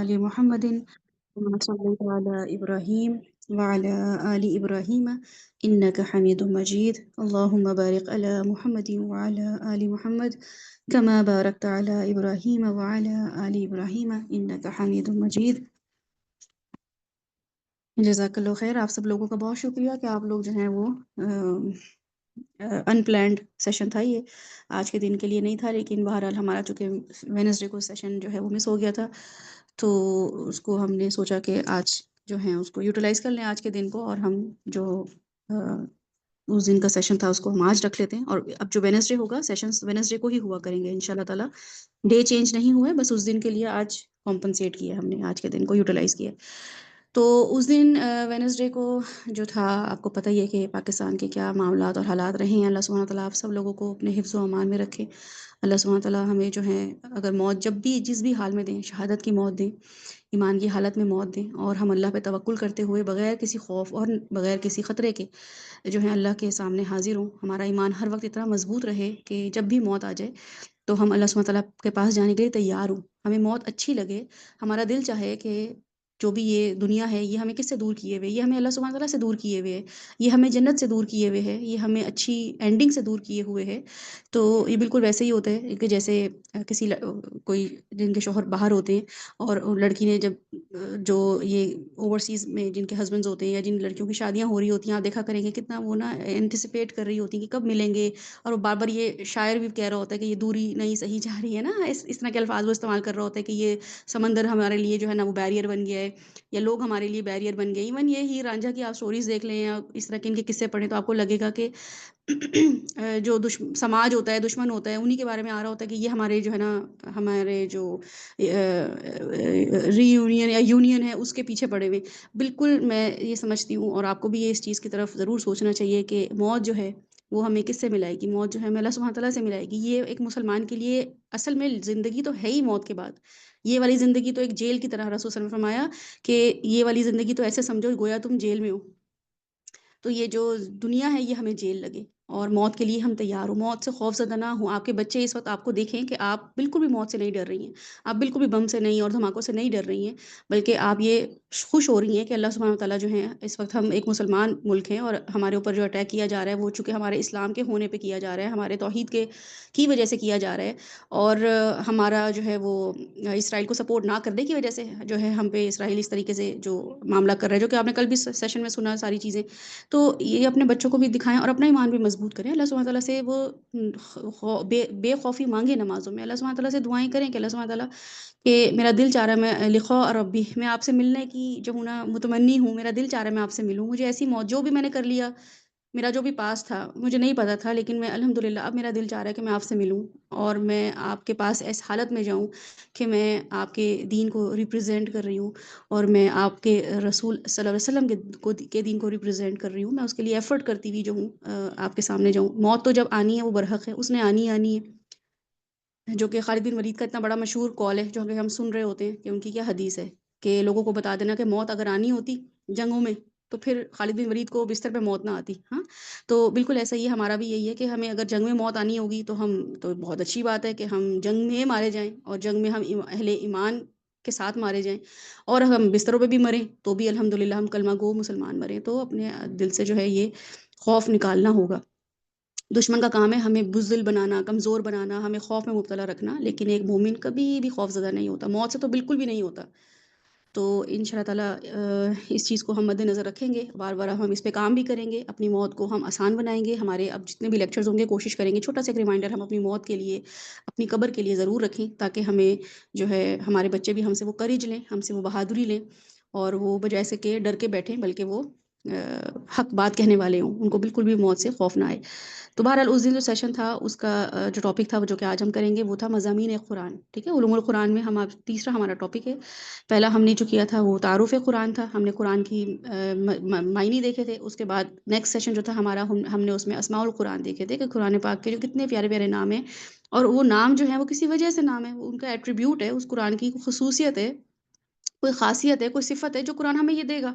آل محمد كما صليت على إبراهيم وعلى آل إبراهيم إنك حميد مجيد اللهم بارك على محمد وعلى آل محمد كما باركت على إبراهيم وعلى آل إبراهيم إنك حميد مجيد۔ جزاک اللہ خیر۔ آپ سب لوگوں کا بہت شکریہ کہ آپ لوگ جو ہیں وہ ان پلانڈ سیشن تھا، یہ آج کے دن کے لیے نہیں تھا، لیکن بہرحال ہمارا چونکہ وینسڈے کو سیشن جو ہے وہ مس ہو گیا تھا، تو اس کو ہم نے سوچا کہ آج جو ہیں اس کو یوٹیلائز کر لیں آج کے دن کو، اور ہم جو اس دن کا سیشن تھا اس کو ہم آج رکھ لیتے ہیں، اور اب جو وینسڈے ہوگا سیشنز وینسڈے کو ہی ہوا کریں گے انشاءاللہ تعالیٰ۔ ڈے چینج نہیں ہوئے، بس اس دن کے لیے آج کمپنسیٹ کیا ہم نے، آج کے دن کو یوٹیلائز کیا۔ تو اس دن وینسڈے کو جو تھا، آپ کو پتہ ہی ہے کہ پاکستان کے کیا معاملات اور حالات رہے ہیں۔ اللہ سبحانہ تعالیٰ آپ سب لوگوں کو اپنے حفظ و امان میں رکھے۔ اللہ سبحانہ تعالیٰ ہمیں جو ہے اگر موت جب بھی جس بھی حال میں دیں، شہادت کی موت دیں، ایمان کی حالت میں موت دیں، اور ہم اللہ پہ توکل کرتے ہوئے بغیر کسی خوف اور بغیر کسی خطرے کے جو ہے اللہ کے سامنے حاضر ہوں، ہمارا ایمان ہر وقت اتنا مضبوط رہے کہ جب بھی موت آ جائے تو ہم اللہ سبحانہ تعالیٰ کے پاس جانے کے لیے تیار ہوں۔ ہمیں موت اچھی لگے، ہمارا دل چاہے کہ جو بھی یہ دنیا ہے یہ ہمیں کس سے دور کیے ہوئے، یہ ہمیں اللہ سبحانہ تعالیٰ سے دور کیے ہوئے ہے، یہ ہمیں جنت سے دور کیے ہوئے ہے، یہ ہمیں اچھی اینڈنگ سے دور کیے ہوئے ہے۔ تو یہ بالکل ویسے ہی ہوتا ہے کہ جیسے کسی کوئی جن کے شوہر باہر ہوتے ہیں اور لڑکی نے جب جو یہ اوورسیز میں جن کے ہسبینڈز ہوتے ہیں یا جن لڑکیوں کی شادیاں ہو رہی ہوتی ہیں، آپ دیکھا کریں گے کتنا وہ نا انٹیسپیٹ کر رہی ہوتی ہیں کہ کب ملیں گے، اور وہ بار بار یہ شاعر بھی کہہ رہا ہوتا ہے کہ یہ دوری نہیں صحیح جا رہی ہے نا، اس طرح کے الفاظ وہ استعمال کر رہا ہوتا ہے کہ یہ سمندر ہمارے لیے جو ہے نا وہ بیریئر بن گیا ہے، یا لوگ ہمارے لیے بیریئر بن گئے۔ ایون یہ ہیر رانجھا کی آپ سٹوریز دیکھ لیں یا اس طرح کے ان کے قصے پڑھیں تو آپ کو لگے گا کہ جو سماج ہوتا ہے، دشمن ہوتا ہے، انہی کے بارے میں آ رہا ہوتا ہے کہ یہ ہمارے جو ہے نا ہمارے جو ری یونین یا یونین ہے اس کے پیچھے پڑے ہوئے۔ بالکل میں یہ سمجھتی ہوں، اور آپ کو بھی یہ اس چیز کی طرف ضرور سوچنا چاہیے کہ موت جو ہے وہ ہمیں کس سے ملائے گی؟ موت جو ہے ہمیں اللہ سبحانہ تعالیٰ سے ملائے گی۔ یہ ایک مسلمان کے لیے اصل میں زندگی تو ہے ہی موت کے بعد، یہ والی زندگی تو ایک جیل کی طرح، رسول صلی اللہ علیہ وسلم نے فرمایا کہ یہ والی زندگی تو ایسے سمجھو گویا تم جیل میں ہو۔ تو یہ جو دنیا ہے یہ ہمیں جیل لگے، اور موت کے لیے ہم تیار ہوں، موت سے خوف زدہ نہ ہوں۔ آپ کے بچے اس وقت آپ کو دیکھیں کہ آپ بالکل بھی موت سے نہیں ڈر رہی ہیں، آپ بالکل بھی بم سے نہیں اور دھماکوں سے نہیں ڈر رہی ہیں، بلکہ آپ یہ خوش ہو رہی ہیں کہ اللہ سبحانہ تعالیٰ جو ہے، اس وقت ہم ایک مسلمان ملک ہیں اور ہمارے اوپر جو اٹیک کیا جا رہا ہے وہ چونکہ ہمارے اسلام کے ہونے پہ کیا جا رہا ہے، ہمارے توحید کی وجہ سے کیا جا رہا ہے، اور ہمارا جو ہے وہ اسرائیل کو سپورٹ نہ کرنے کی وجہ سے جو ہے ہم پہ اسرائیل اس طریقے سے جو معاملہ کر رہا ہے، جو کہ آپ نے کل بھی سیشن میں سنا ساری چیزیں۔ تو یہ اپنے بچوں کو بھی دکھائیں اور اپنا ایمان بھی مضبوط کریں۔ اللہ سبحانہ تعالیٰ سے وہ بے خوفی مانگیں نمازوں میں، اللہ سبحانہ تعالیٰ سے دعائیں کریں کہ اللہ سبحانہ تعالیٰ کہ میرا دل چاہ رہا ہے، میں لکھو ربی، میں آپ سے ملنے کی جو ہوں نا متمنی ہوں، میرا دل چاہ رہا ہے میں آپ سے ملوں، مجھے ایسی موت جو بھی میں نے کر لیا، میرا جو بھی پاس تھا مجھے نہیں پتا تھا، لیکن میں الحمدللہ اب میرا دل چاہ رہا ہے کہ میں آپ سے ملوں، اور میں آپ کے پاس اس حالت میں جاؤں کہ میں آپ کے دین کو ریپرزینٹ کر رہی ہوں، اور میں آپ کے رسول صلی اللہ علیہ وسلم کے دین کو ریپرزینٹ کر رہی ہوں، میں اس کے لیے ایفرٹ کرتی ہوئی جو ہوں آپ کے سامنے جاؤں۔ موت تو جب آنی ہے وہ برحق ہے، اس نے آنی ہے، جو کہ خالد بن ولید کا اتنا بڑا مشہور قول ہے جو کہ ہم سن رہے ہوتے ہیں کہ ان کی کیا حدیث ہے کہ لوگوں کو بتا دینا کہ موت اگر آنی ہوتی جنگوں میں تو پھر خالد بن ولید کو بستر پہ موت نہ آتی۔ ہاں، تو بالکل ایسا ہی ہے، ہمارا بھی یہی ہے کہ ہمیں اگر جنگ میں موت آنی ہوگی تو ہم تو بہت اچھی بات ہے کہ ہم جنگ میں مارے جائیں، اور جنگ میں ہم اہل ایمان کے ساتھ مارے جائیں، اور ہم بستروں پہ بھی مریں تو بھی الحمدللہ ہم کلمہ گو مسلمان مریں۔ تو اپنے دل سے جو ہے یہ خوف نکالنا ہوگا۔ دشمن کا کام ہے ہمیں بزدل بنانا، کمزور بنانا، ہمیں خوف میں مبتلا رکھنا، لیکن ایک مومن کبھی بھی خوف زدہ نہیں ہوتا، موت سے تو بالکل بھی نہیں ہوتا۔ تو انشاءاللہ تعالیٰ اس چیز کو ہم مد نظر رکھیں گے، بار بار ہم اس پہ کام بھی کریں گے، اپنی موت کو ہم آسان بنائیں گے۔ ہمارے اب جتنے بھی لیکچرز ہوں گے کوشش کریں گے چھوٹا سا ایک ریمائنڈر ہم اپنی موت کے لیے، اپنی قبر کے لیے ضرور رکھیں، تاکہ ہمیں جو ہے ہمارے بچے بھی ہم سے وہ کریج لیں، ہم سے وہ بہادری لیں، اور وہ بجائے سے کہ ڈر کے بیٹھیں بلکہ وہ حق بات کہنے والے ہوں، ان کو بالکل بھی موت سے خوف نہ آئے۔ تو بہرحال اس دن جو سیشن تھا اس کا جو ٹاپک تھا جو کہ آج ہم کریں گے وہ تھا مضامین قرآن، ٹھیک ہے، علوم القرآن میں ہم تیسرا ہمارا ٹاپک ہے۔ پہلا ہم نے جو کیا تھا وہ تعارف قرآن تھا، ہم نے قرآن کی معنی دیکھے تھے، اس کے بعد نیکسٹ سیشن جو تھا ہمارا ہم نے اس میں اسماء القرآن دیکھے تھے کہ قرآن پاک کے جو کتنے پیارے پیارے نام ہیں، اور وہ نام جو ہیں وہ کسی وجہ سے نام ہے، وہ ان کا ایٹریبیوٹ ہے، اس قرآن کی خصوصیت ہے، کوئی خاصیت ہے، کوئی صفت ہے جو قرآن ہمیں یہ دے گا۔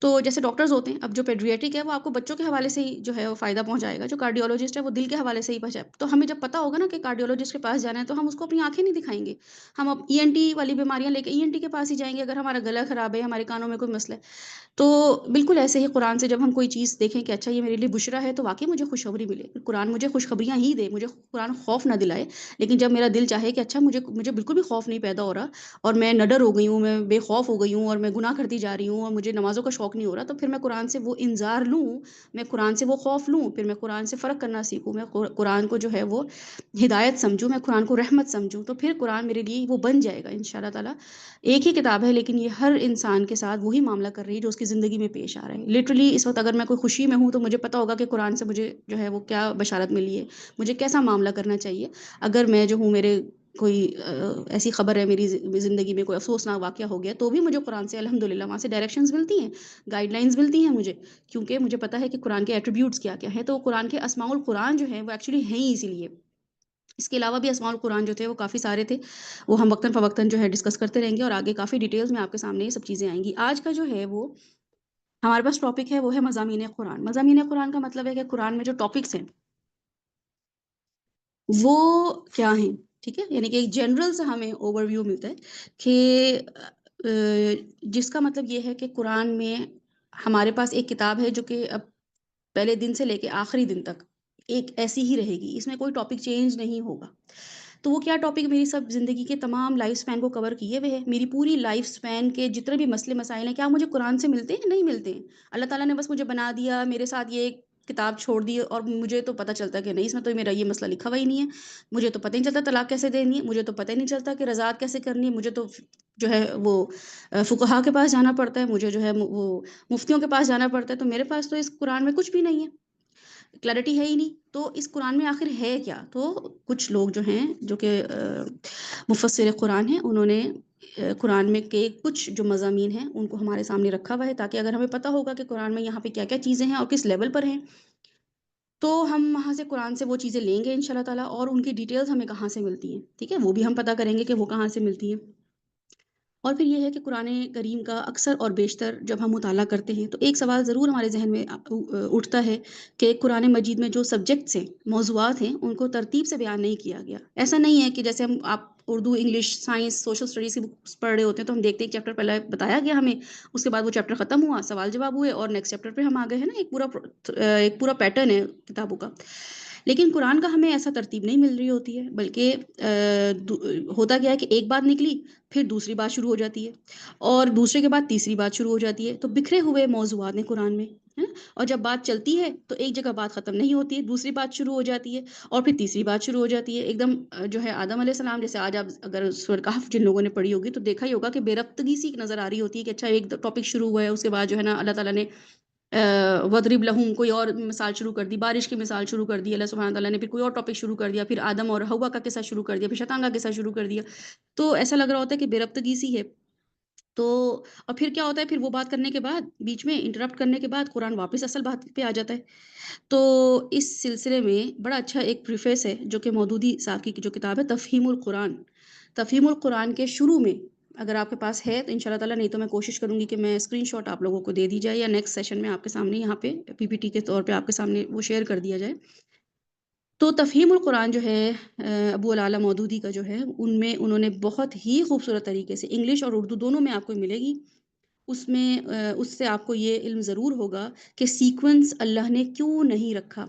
تو جیسے ڈاکٹرز ہوتے ہیں، اب جو پیڈریاٹرک ہے وہ آپ کو بچوں کے حوالے سے ہی جو ہے وہ فائدہ پہنچائے گا، جو کارڈیولوجسٹ ہے وہ دل کے حوالے سے ہی پہنچائے، تو ہمیں جب پتہ ہوگا نا کہ کارڈیولوجسٹ کے پاس جانا ہے تو ہم اس کو اپنی آنکھیں نہیں دکھائیں گے، ہم اب ای این ٹی والی بیماریاں لے کے ای این ٹی کے پاس ہی جائیں گے، اگر ہمارا گلا خراب ہے، ہمارے کانوں میں کوئی مسئلہ ہے۔ تو بالکل ایسے ہی قرآن سے جب ہم کوئی چیز دیکھیں کہ اچھا یہ میرے لیے بشرا ہے تو واقعی مجھے خوشخبری ملے، قرآن مجھے خوشخبریاں ہی دے، مجھے قرآن خوف نہ دلائے، لیکن جب میرا دل چاہے کہ اچھا مجھے بالکل بھی خوف نہیں پیدا ہو رہا اور میں نڈر ہو گئی ہوں، میں بے خوف ہو گئی ہوں اور میں گناہ کرتی جا رہی ہوں اور مجھے نمازوں کا شوق نہیں ہو رہا، تو پھر میں قرآن سے وہ انذار لوں، میں قرآن سے وہ خوف لوں، پھر میں قرآن سے فرق کرنا سیکھوں، میں قرآن کو جو ہے وہ ہدایت سمجھوں، میں قرآن کو رحمت سمجھوں، تو پھر قرآن میرے لیے وہ بن جائے گا ان شاء اللہ تعالیٰ۔ ایک ہی کتاب ہے لیکن یہ ہر انسان کے ساتھ وہی معاملہ کر رہی ہے جو اس کی زندگی میں پیش آ رہا ہے۔ لٹرلی اس وقت اگر میں کوئی خوشی میں ہوں تو مجھے پتا ہوگا کہ قرآن سے مجھے جو ہے وہ کیا بشارت ملی ہے، مجھے کیسا معاملہ کرنا چاہیے۔ اگر میں جو ہوں میرے کوئی ایسی خبر ہے، میری زندگی میں کوئی افسوسناک واقعہ ہو گیا، تو بھی مجھے قرآن سے الحمدللہ وہاں سے ڈائریکشنز ملتی ہیں، گائیڈ لائنز ملتی ہیں مجھے، کیونکہ مجھے پتا ہے کہ قرآن کے ایٹریبیوٹس کیا کیا ہیں، تو قرآن کے اسماء القرآن جو ہیں وہ ایکچولی ہیں ہی اسی لیے۔ اس کے علاوہ بھی اسماء القرآن جو تھے وہ کافی سارے تھے، وہ ہم وقتاً فوقتاً جو ہے ڈسکس کرتے رہیں گے اور آگے کافی ڈیٹیلز میں آپ کے سامنے یہ سب چیزیں آئیں گی۔ آج کا جو ہے وہ ہمارے پاس ٹاپک ہے وہ ہے مضامین قرآن۔ مضامین قرآن کا مطلب ہے کہ قرآن میں جو ٹاپکس ہیں وہ کیا ہیں، ٹھیک ہے، یعنی کہ ایک جنرل سے ہمیں اوور ویو ملتا ہے کہ جس کا مطلب یہ ہے کہ قرآن میں ہمارے پاس ایک کتاب ہے جو کہ اب پہلے دن سے لے کے آخری دن تک ایک ایسی ہی رہے گی، اس میں کوئی ٹاپک چینج نہیں ہوگا۔ تو وہ کیا ٹاپک میری سب زندگی کے تمام لائف سپین کو کور کیے ہوئے ہے، میری پوری لائف سپین کے جتنے بھی مسئلے مسائل ہیں، کیا مجھے قرآن سے ملتے ہیں؟ نہیں ملتے ہیں۔ اللہ تعالیٰ نے بس مجھے بنا دیا، میرے ساتھ یہ کتاب چھوڑ دی اور مجھے تو پتہ چلتا کہ نہیں، اس میں تو میرا یہ مسئلہ لکھا ہوا ہی نہیں ہے، مجھے تو پتہ نہیں چلتا طلاق کیسے دینی ہے، مجھے تو پتہ ہی نہیں چلتا کہ رضاعت کیسے کرنی ہے، مجھے تو جو ہے وہ فقہا کے پاس جانا پڑتا ہے، مجھے جو ہے وہ مفتیوں کے پاس جانا پڑتا ہے، تو میرے پاس تو اس قرآن میں کچھ بھی نہیں ہے، کلیئرٹی ہے ہی نہیں۔ تو اس قرآن میں آخر ہے کیا؟ تو کچھ لوگ جو ہیں جو کہ مفسر قرآن ہیں، انہوں نے قرآن میں کے کچھ جو مضامین ہیں ان کو ہمارے سامنے رکھا ہوا ہے، تاکہ اگر ہمیں پتہ ہوگا کہ قرآن میں یہاں پہ کیا کیا چیزیں ہیں اور کس لیول پر ہیں، تو ہم وہاں سے قرآن سے وہ چیزیں لیں گے انشاءاللہ تعالیٰ، اور ان کی ڈیٹیلز ہمیں کہاں سے ملتی ہیں، ٹھیک ہے، وہ بھی ہم پتہ کریں گے کہ وہ کہاں سے ملتی ہیں۔ اور پھر یہ ہے کہ قرآن کریم کا اکثر اور بیشتر جب ہم مطالعہ کرتے ہیں تو ایک سوال ضرور ہمارے ذہن میں اٹھتا ہے کہ قرآن مجید میں جو سبجیکٹس ہیں، موضوعات ہیں، ان کو ترتیب سے بیان نہیں کیا گیا۔ ایسا نہیں ہے کہ جیسے آپ Urdu, English, science, social studies کی بکس پڑھ رہے ہوتے ہیں تو ہم دیکھتے ہیں ایک چیپٹر پہلے بتایا گیا ہمیں، اس کے بعد وہ چیپٹر ختم ہوا، سوال جواب ہوئے اور نیکسٹ چیپٹر پہ ہم آ گئے ہیں نا، ایک پورا پیٹرن ہے کتابوں کا۔ لیکن قرآن کا ہمیں ایسا ترتیب نہیں مل رہی ہوتی ہے، بلکہ ہوتا کیا ہے کہ ایک بات نکلی پھر دوسری بات شروع ہو جاتی ہے اور دوسرے کے بعد تیسری بات شروع ہو جاتی ہے، تو بکھرے ہوئے موضوعات ہیں قرآن میں، ہے نا؟ اور جب بات چلتی ہے تو ایک جگہ بات ختم نہیں ہوتی ہے، دوسری بات شروع ہو جاتی ہے اور پھر تیسری بات شروع ہو جاتی ہے، ایک دم جو ہے آدم علیہ السلام جیسے آج آپ اگر سورۃ کہف جن لوگوں نے پڑھی ہوگی تو دیکھا ہی ہوگا کہ بے ربطگی سی نظر آ رہی ہوتی ہے کہ اچھا ایک ٹاپک شروع ہوا ہے، اس کے بعد جو ہے نا اللہ تعالیٰ نے وَضْرِبْ لَهُم کوئی اور مثال شروع کر دی، بارش کی مثال شروع کر دی، اللہ سبحانہ تعالیٰ نے پھر کوئی اور ٹاپک شروع کر دیا، پھر آدم اور حوا کا قصہ شروع کر دیا، پھر شیطان کا قصہ شروع کر دیا، تو ایسا لگ رہا ہوتا ہے کہ بے ربطگی سی ہے۔ تو اور پھر کیا ہوتا ہے، پھر وہ بات کرنے کے بعد بیچ میں انٹرپٹ کرنے کے بعد قرآن واپس اصل بات پہ آ جاتا ہے۔ تو اس سلسلے میں بڑا اچھا ایک پریفیس ہے جو کہ مودودی صاحب کی جو کتاب ہے تفہیم القرآن، تفہیم القرآن کے شروع میں اگر آپ کے پاس ہے تو ان شاء اللہ تعالیٰ، نہیں تو میں کوشش کروں گی کہ میں اسکرین شاٹ آپ لوگوں کو دے دی جائے یا نیکسٹ سیشن میں آپ کے سامنے یہاں پہ پی پی ٹی کے طور پہ آپ کے سامنے وہ شیئر کر دیا جائے۔ تو تفہیم القرآن جو ہے ابو العلا مودودی کا جو ہے، ان میں انہوں نے بہت ہی خوبصورت طریقے سے انگلش اور اردو دونوں میں آپ کو ملے گی، اس میں اس سے آپ کو یہ علم ضرور ہوگا کہ سیکوینس اللہ نے کیوں نہیں رکھا،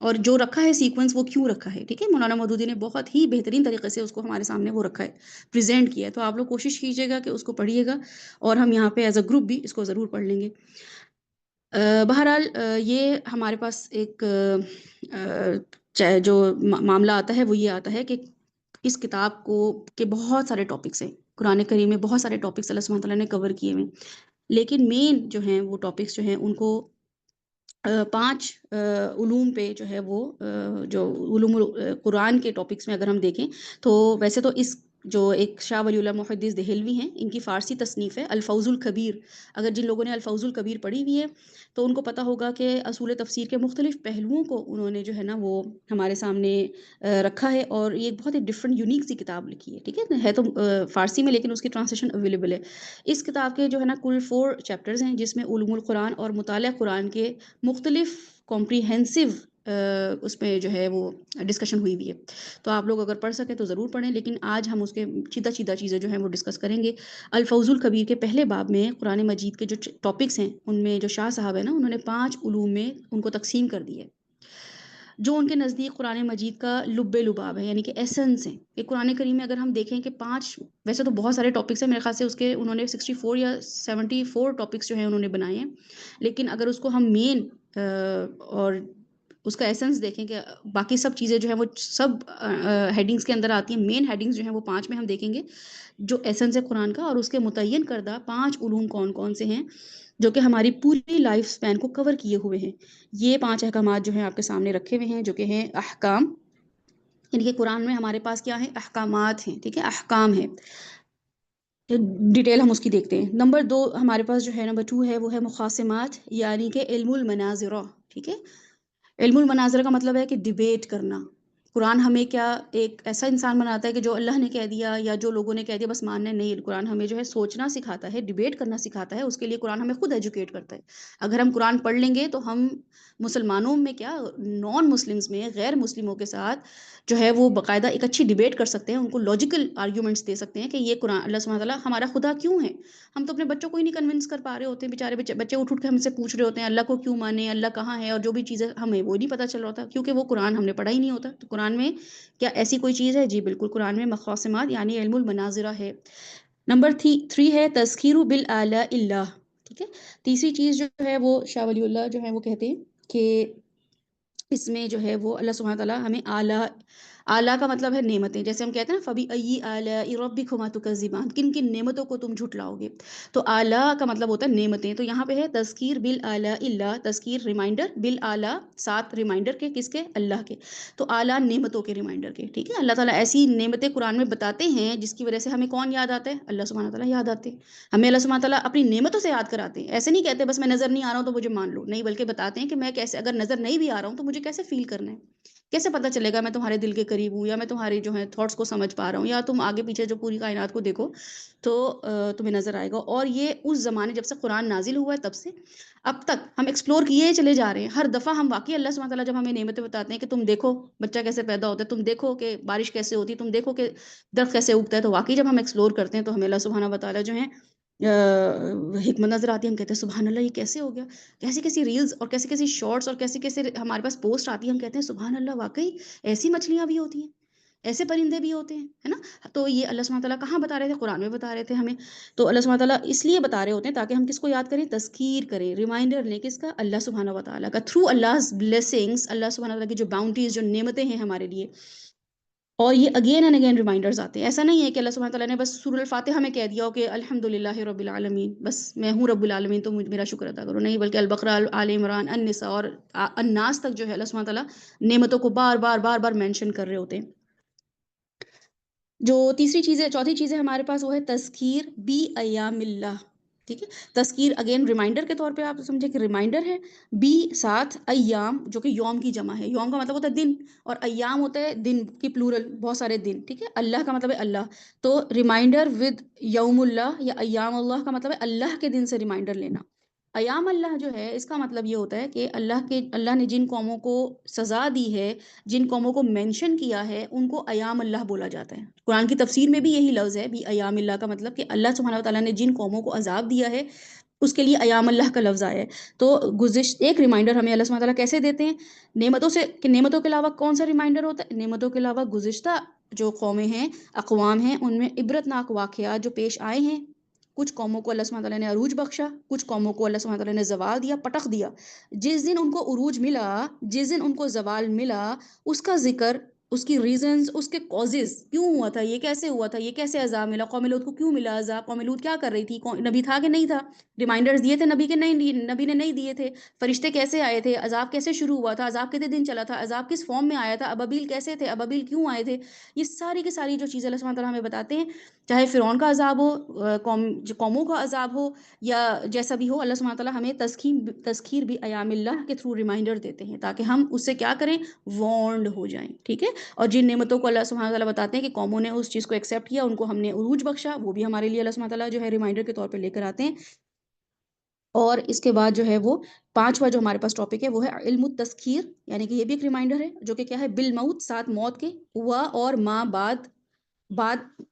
اور جو رکھا ہے سیکوینس وہ کیوں رکھا ہے، ٹھیک ہے، مولانا مودودی نے بہت ہی بہترین طریقے سے اس کو ہمارے سامنے وہ رکھا ہے، پریزنٹ کیا ہے، تو آپ لوگ کوشش کیجیے گا کہ اس کو پڑھیے گا اور ہم یہاں پہ ایز اے گروپ بھی اس کو ضرور پڑھ لیں گے۔ بہرحال یہ ہمارے پاس ایک جو معاملہ آتا ہے وہ یہ آتا ہے کہ اس کتاب کو کہ بہت سارے ٹاپکس ہیں قرآن کریم میں، بہت سارے ٹاپکس اللہ سبحانہ تعالیٰ نے کور کیے ہوئے ہیں، لیکن مین جو ہیں وہ ٹاپکس جو ہیں ان کو 5 علوم پہ جو ہے وہ جو علوم قرآن کے ٹاپکس میں اگر ہم دیکھیں تو ویسے تو اس جو ایک شاہ ولی اللہ محدث دہلوی ہیں، ان کی فارسی تصنیف ہے الفوز الکبیر۔ اگر جن لوگوں نے الفوز الکبیر پڑھی ہوئی ہے تو ان کو پتہ ہوگا کہ اصول تفسیر کے مختلف پہلوؤں کو انہوں نے جو ہے نا وہ ہمارے سامنے رکھا ہے، اور یہ ایک بہت ہی ڈفرینٹ یونیک سی کتاب لکھی ہے، ٹھیک ہے تو فارسی میں، لیکن اس کی ٹرانسلیشن اویلیبل ہے۔ اس کتاب کے جو ہے نا کل 4 چیپٹرز ہیں، جس میں علوم القرآن اور مطالعہ قرآن کے مختلف کمپریہنسو اس میں جو ہے وہ ڈسکشن ہوئی ہوئی ہے۔ تو آپ لوگ اگر پڑھ سکیں تو ضرور پڑھیں، لیکن آج ہم اس کے چیدہ چیزیں جو ہیں وہ ڈسکس کریں گے۔ الفوز الکبیر کے پہلے باب میں قرآن مجید کے جو ٹاپکس ہیں ان میں جو شاہ صاحب ہیں نا، انہوں نے 5 علوم میں ان کو تقسیم کر دی ہے، جو ان کے نزدیک قرآن مجید کا لب لباب ہے، یعنی کہ ایسنس ہیں۔ کہ قرآن کریم میں اگر ہم دیکھیں کہ 5، ویسے تو بہت سارے ٹاپکس ہیں، میرے خیال سے اس کے انہوں نے 64 یا 74 ٹاپکس جو ہیں انہوں نے بنائے ہیں، لیکن اگر اس کو ہم مین اور اس کا ایسنس دیکھیں کہ باقی سب چیزیں جو ہیں وہ سب ہیڈنگز کے اندر آتی ہیں، مین ہیڈنگز جو ہیں وہ 5 میں ہم دیکھیں گے جو ایسنس ہے قرآن کا، اور اس کے متعین کردہ 5 علوم کون کون سے ہیں جو کہ ہماری پوری لائف سپین کو کور کیے ہوئے ہیں۔ یہ 5 احکامات جو ہیں آپ کے سامنے رکھے ہوئے ہیں، جو کہ ہیں احکام، یعنی کہ قرآن میں ہمارے پاس کیا ہے، احکامات ہیں، ٹھیک ہے، احکام ہے۔ ڈیٹیل ہم اس کی دیکھتے ہیں۔ نمبر 2 ہمارے پاس جو ہے، نمبر 2 ہے وہ ہے مخاصمات، یعنی کہ علم المناظرہ، ٹھیک ہے۔ علم المناظرہ کا مطلب ہے کہ ڈیبیٹ کرنا۔ قرآن ہمیں کیا ایک ایسا انسان بناتا ہے کہ جو اللہ نے کہہ دیا یا جو لوگوں نے کہہ دیا بس ماننا نہیں، قرآن ہمیں جو ہے سوچنا سکھاتا ہے، ڈیبیٹ کرنا سکھاتا ہے، اس کے لیے قرآن ہمیں خود ایجوکیٹ کرتا ہے۔ اگر ہم قرآن پڑھ لیں گے تو ہم مسلمانوں میں کیا، نان مسلمز میں، غیر مسلموں کے ساتھ جو ہے وہ باقاعدہ ایک اچھی ڈیبیٹ کر سکتے ہیں، ان کو لاجیکل آرگیومنٹس دے سکتے ہیں کہ یہ قرآن، اللہ سبحانہ وتعالیٰ ہمارا خدا کیوں ہے۔ ہم تو اپنے بچوں کو ہی نہیں کنونس کر پا رہے ہوتے ہیں، بیچارے بچے اٹھ کے ہم سے پوچھ رہے ہوتے ہیں اللہ کو کیوں مانے، اللہ کہاں ہے، اور جو بھی چیزیں ہمیں وہ نہیں پتہ چل رہا ہوتا، کیونکہ وہ قرآن ہم نے پڑھا ہی نہیں ہوتا۔ تو قرآن میں کیا ایسی کوئی چیز ہے؟ جی بالکل، قرآن میں مخاصمات یعنی علم المناظرہ ہے۔ نمبر 3 ہے تذکیر بالآلاء اللہ، ٹھیک ہے۔ تیسری چیز جو ہے وہ شاہ ولی اللہ جو ہے وہ کہتے ہیں کہ اس میں جو ہے وہ اللہ سبحانہ تعالیٰ ہمیں اعلیٰ کا مطلب ہے نعمتیں، جیسے ہم کہتے ہیں نا فَبِأَيِّ آلَاءِ رَبِّكُمَا تُكَذِّبَانِ، کن کن نعمتوں کو تم جھٹلاؤ گے۔ تو اعلیٰ کا مطلب ہوتا ہے نعمتیں، تو یہاں پہ ہے تذکیر بالآلاء اللہ، تذکیر ریمائنڈر، بالاعلیٰ ساتھ ریمائنڈر کے، کس کے؟ اللہ کے، تو اعلیٰ نعمتوں کے ریمائنڈر کے، ٹھیک ہے۔ اللہ تعالیٰ ایسی نعمتیں قرآن میں بتاتے ہیں جس کی وجہ سے ہمیں کون یاد آتا ہے؟ اللہ سبحانہ تعالیٰ یاد آتے ہیں ہمیں، اللہ سبحانہ تعالیٰ اپنی نعمتوں سے یاد کراتے ہیں۔ ایسے نہیں کہتے بس میں نظر نہیں آ رہا ہوں تو مجھے مان لو، نہیں، بلکہ بتاتے ہیں کہ میں کیسے، اگر نظر نہیں بھی آ رہا ہوں تو مجھے کیسے فیل کرنا ہے، کیسے پتہ چلے گا میں تمہارے دل کے قریب ہوں، یا میں تمہاری جو ہے تھاٹس کو سمجھ پا رہا ہوں، یا تم آگے پیچھے جو پوری کائنات کو دیکھو تو تمہیں نظر آئے گا۔ اور یہ اس زمانے جب سے قرآن نازل ہوا ہے تب سے اب تک ہم ایکسپلور کیے چلے جا رہے ہیں۔ ہر دفعہ ہم واقعی اللہ سبحانہ تعالیٰ جب ہمیں نعمتیں بتاتے ہیں کہ تم دیکھو بچہ کیسے پیدا ہوتا ہے، تم دیکھو کہ بارش کیسے ہوتی ہے، تم دیکھو کہ درخت کیسے اگتا ہے، تو واقعی جب ہم ایکسپلور کرتے ہیں تو ہمیں اللہ سبحانہ وتعالیٰ جو ہے حکمت نظر آتی ہے۔ ہم کہتے ہیں سبحان اللہ، یہ کیسے ہو گیا، کیسی کیسی ریلز اور کیسی کیسی شارٹس اور کیسے کیسے ہمارے پاس پوسٹ آتی ہے، ہم کہتے ہیں سبحان اللہ، واقعی ایسی مچھلیاں بھی ہوتی ہیں، ایسے پرندے بھی ہوتے ہیں، ہے نا۔ تو یہ اللہ سبحانہ تعالیٰ کہاں بتا رہے تھے؟ قرآن میں بتا رہے تھے ہمیں۔ تو اللہ سبحانہ تعالیٰ اس لیے بتا رہے ہوتے ہیں تاکہ ہم کس کو یاد کریں؟ تذکیر کریں، ریمائنڈر لیں، کس کا؟ اللہ سبحانہ وتعالیٰ کا، تھرو اللہ's blessings، اللہ سبحانہ تعالیٰ کی جو باؤنٹیز، جو نعمتیں ہیں ہمارے لیے، اور یہ اگین اینڈ اگین ریمائنڈرز آتے ہیں۔ ایسا نہیں ہے کہ اللہ سبحانہ تعالیٰ نے بس سورۃ الفاتحہ میں کہہ دیا ہو کہ الحمدللہ رب العالمین، بس میں ہوں رب العالمین تو میرا شکر ادا کرو، نہیں، بلکہ البقرہ، آل عمران، النساء اور الناس تک جو ہے اللہ سبحانہ تعالیٰ نعمتوں کو بار بار بار بار مینشن کر رہے ہوتے ہیں۔ جو تیسری چیز ہے، چوتھی چیز ہے ہمارے پاس، وہ ہے تذکیر بی ایام اللہ، ٹھیک ہے۔ تذکیر اگین ریمائنڈر کے طور پہ آپ سمجھے کہ ریمائنڈر ہے، بی ساتھ ایام جو کہ یوم کی جمع ہے، یوم کا مطلب ہوتا ہے دن، اور ایام ہوتا ہے دن کی پلورل، بہت سارے دن، ٹھیک ہے۔ اللہ کا مطلب ہے اللہ، تو ریمائنڈر ود یوم اللہ یا ایام اللہ کا مطلب ہے اللہ کے دن سے ریمائنڈر لینا۔ ایام اللہ جو ہے اس کا مطلب یہ ہوتا ہے کہ اللہ نے جن قوموں کو سزا دی ہے، جن قوموں کو مینشن کیا ہے، ان کو ایام اللہ بولا جاتا ہے۔ قرآن کی تفسیر میں بھی یہی لفظ ہے، بھی ایام اللہ کا مطلب کہ اللہ سبحانہ وتعالیٰ نے جن قوموں کو عذاب دیا ہے اس کے لیے ایام اللہ کا لفظ آیا ہے۔ تو ایک ریمائنڈر ہمیں اللہ سبحانہ وتعالیٰ کیسے دیتے ہیں؟ نعمتوں سے، کہ نعمتوں کے علاوہ کون سا ریمائنڈر ہوتا ہے؟ نعمتوں کے علاوہ گزشتہ جو قومیں ہیں، اقوام ہیں، ان میں عبرتناک واقعات جو پیش آئے ہیں، کچھ قوموں کو اللہ سبحانہ تعالیٰ نے عروج بخشا، کچھ قوموں کو اللہ سبحانہ تعالیٰ نے زوال دیا، پٹخ دیا۔ جس دن ان کو عروج ملا، جس دن ان کو زوال ملا، اس کا ذکر اس کی ریزنز، اس کے کازز، کیوں ہوا تھا، یہ کیسے ہوا تھا، یہ کیسے عذاب ملا، قوم لوط کو کیوں ملا عذاب، قوم لوط کیا کر رہی تھی، نبی تھا کہ نہیں تھا، ریمائنڈرز دیے تھے نبی کے نہیں، نبی نے نہیں دیے تھے، فرشتے کیسے آئے تھے، عذاب کیسے شروع ہوا تھا، عذاب کتنے دن چلا تھا، عذاب کس فارم میں آیا تھا، ابابیل کیسے تھے، ابابیل کیوں آئے تھے، یہ ساری کی ساری جو چیزیں اللہ سبحانہ تعالیٰ ہمیں بتاتے ہیں، چاہے فرعون کا عذاب ہو، قوموں کا عذاب ہو، یا جیسا بھی ہو، اللہ سبحانہ تعالیٰ ہمیں تذکیر بھی ایام اللہ کے تھرو ریمائنڈر دیتے ہیں تاکہ ہم اس سے کیا کریں، وارنڈ ہو جائیں، ٹھیک ہے۔ اور جن نعمتوں کو اللہ سبحانہ تعالیٰ بتاتے ہیں کہ قوموں نے اس چیز کو ایکسیپٹ کیا، ان کو ہم نے عروج بخشا، وہ بھی ہمارے لیے اللہ سبحانہ تعالیٰ جو ہے ریمائنڈر کے طور پہ لے کر آتے ہیں۔ اور اس کے بعد جو ہے وہ پانچواں جو ہمارے پاس ٹاپک ہے وہ ہے علم التذکیر، یعنی کہ یہ بھی ایک ریمائنڈر ہے جو کہ کیا ہے، بالموت، ساتھ موت کے، ہوا اور ماں بعد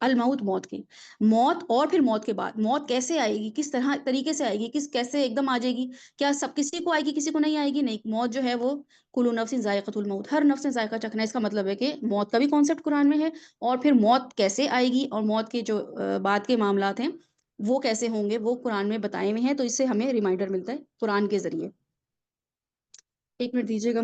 الموت، موت کے، موت اور پھر موت کے بعد، موت کیسے آئے گی، کس طرح طریقے سے آئے گی، کیسے ایک دم آ جائے گی، کیا سب کسی کو آئے گی، کسی کو نہیں آئے گی، نہیں، موت جو ہے وہ کلو نفس ذائقۃ الموت، ہر نفس نے ذائقہ چکھنا ہے، اس کا مطلب ہے کہ موت کا بھی کانسیپٹ قرآن میں ہے، اور پھر موت کیسے آئے گی اور موت کے جو بعد کے معاملات ہیں وہ کیسے ہوں گے، وہ قرآن میں بتائے ہوئے ہیں، تو اس سے ہمیں ریمائنڈر ملتا ہے قرآن کے ذریعے۔ ایک منٹ دیجیے گا۔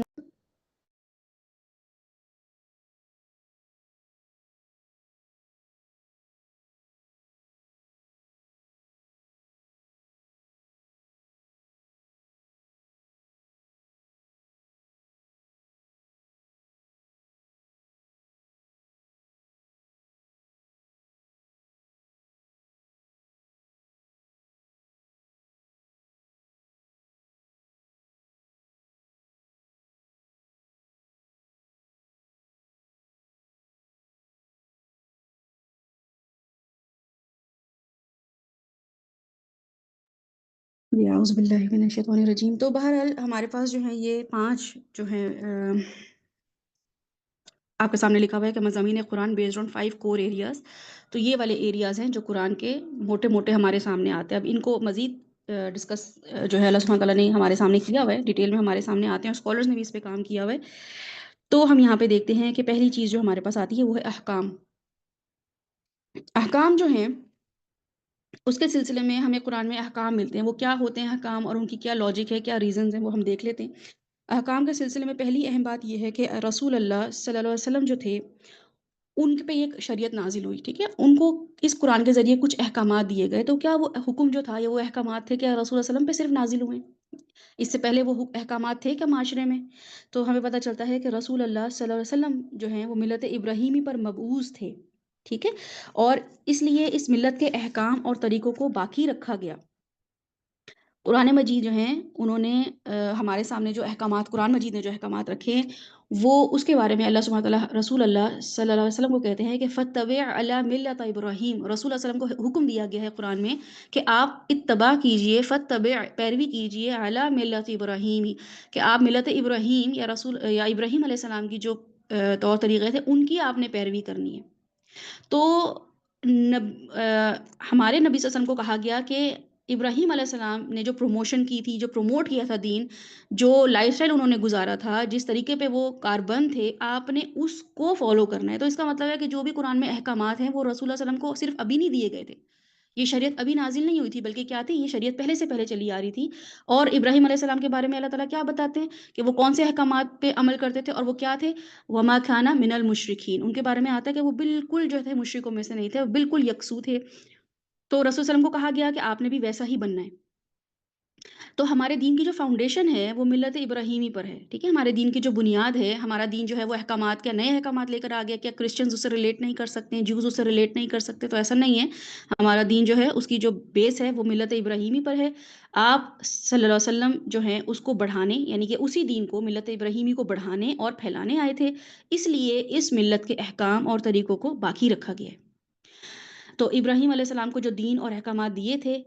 جی اعوذ باللہ من الشیطان الرجیم۔ تو بہرحال ہمارے پاس جو ہے یہ پانچ جو ہے آپ کے سامنے لکھا ہوا ہے کہ مضامین قرآن بیسڈ آن 5 کور ایریاز، تو یہ والے ایریاز ہیں جو قرآن کے موٹے موٹے ہمارے سامنے آتے ہیں۔ اب ان کو مزید ڈسکس جو ہے اللہ سبحانہ تعالیٰ نے ہمارے سامنے کیا ہوا ہے، ڈیٹیل میں ہمارے سامنے آتے ہیں، اور اسکالرز نے بھی اس پہ کام کیا ہوا ہے۔ تو ہم یہاں پہ دیکھتے ہیں کہ پہلی چیز جو ہمارے پاس آتی ہے وہ ہے احکام۔ احکام جو ہیں اس کے سلسلے میں ہمیں قرآن میں احکام ملتے ہیں، وہ کیا ہوتے ہیں احکام اور ان کی کیا لاجک ہے، کیا ریزنز ہیں، وہ ہم دیکھ لیتے ہیں۔ احکام کے سلسلے میں پہلی اہم بات یہ ہے کہ رسول اللہ صلی اللہ علیہ وسلم جو تھے ان پہ ایک شریعت نازل ہوئی، ٹھیک ہے، ان کو اس قرآن کے ذریعے کچھ احکامات دیے گئے، تو کیا وہ حکم جو تھا یا وہ احکامات تھے کیا رسول اللہ صلی اللہ علیہ وسلم پہ صرف نازل ہوئے، اس سے پہلے وہ احکامات تھے کیا معاشرے میں؟ تو ہمیں پتہ چلتا ہے کہ رسول اللہ صلی اللہ علیہ وسلم جو ہیں وہ ملت ابراہیمی پر مبعوث تھے، ٹھیک ہے، اور اس لیے اس ملت کے احکام اور طریقوں کو باقی رکھا گیا۔ قرآن مجید جو ہیں انہوں نے ہمارے سامنے جو احکامات قرآن مجید نے جو احکامات رکھے ہیں وہ اس کے بارے میں اللہ سبحانہ تعالیٰ رسول اللہ صلی اللہ علیہ وسلم کو کہتے ہیں کہ فَاتَّبِعْ عَلَى مِلَّةِ ابراہیم، رسول اللہ علیہ وسلم کو حکم دیا گیا ہے قرآن میں کہ آپ اتباع کیجئے، فَاتَّبِعْ پیروی کیجئے، عَلَى مِلَّةِ ابراہیم، کہ آپ ملت ابراہیم یا ابراہیم علیہ السلام کی جو طور طریقے تھے ان کی آپ نے پیروی کرنی ہے۔ تو ہمارے نبی صلی اللہ علیہ وسلم کو کہا گیا کہ ابراہیم علیہ السلام نے جو پروموشن کی تھی، جو پروموٹ کیا تھا دین، جو لائف سٹائل انہوں نے گزارا تھا، جس طریقے پہ وہ کاربند تھے، آپ نے اس کو فالو کرنا ہے۔ تو اس کا مطلب ہے کہ جو بھی قرآن میں احکامات ہیں وہ رسول اللہ صلی اللہ علیہ وسلم کو صرف ابھی نہیں دیے گئے تھے، یہ شریعت ابھی نازل نہیں ہوئی تھی، بلکہ کیا تھی، یہ شریعت پہلے سے پہلے چلی آ رہی تھی۔ اور ابراہیم علیہ السلام کے بارے میں اللہ تعالیٰ کیا بتاتے ہیں کہ وہ کون سے احکامات پہ عمل کرتے تھے، اور وہ کیا تھے، وما کھانا من المشرکین، ان کے بارے میں آتا ہے کہ وہ بالکل جو تھے مشرکوں میں سے نہیں تھے، وہ بالکل یکسو تھے۔ تو رسول صلی اللہ علیہ وسلم کو کہا گیا کہ آپ نے بھی ویسا ہی بننا ہے۔ تو ہمارے دین کی جو فاؤنڈیشن ہے وہ ملت ابراہیمی پر ہے، ٹھیک ہے، ہمارے دین کی جو بنیاد ہے، ہمارا دین جو ہے وہ احکامات، کیا نئے احکامات لے کر آ گیا، کیا کرسچنز اس سے ریلیٹ نہیں کر سکتے ہیں، جوز اس سے ریلیٹ نہیں کر سکتے، تو ایسا نہیں ہے۔ ہمارا دین جو ہے اس کی جو بیس ہے وہ ملت ابراہیمی پر ہے۔ آپ صلی اللہ علیہ وسلم جو ہیں اس کو بڑھانے، یعنی کہ اسی دین کو، ملت ابراہیمی کو بڑھانے اور پھیلانے آئے تھے، اس لیے اس ملت کے احکام اور طریقوں کو باقی رکھا گیا ہے۔ تو ابراہیم علیہ السلام کو جو دین اور احکامات دیے تھے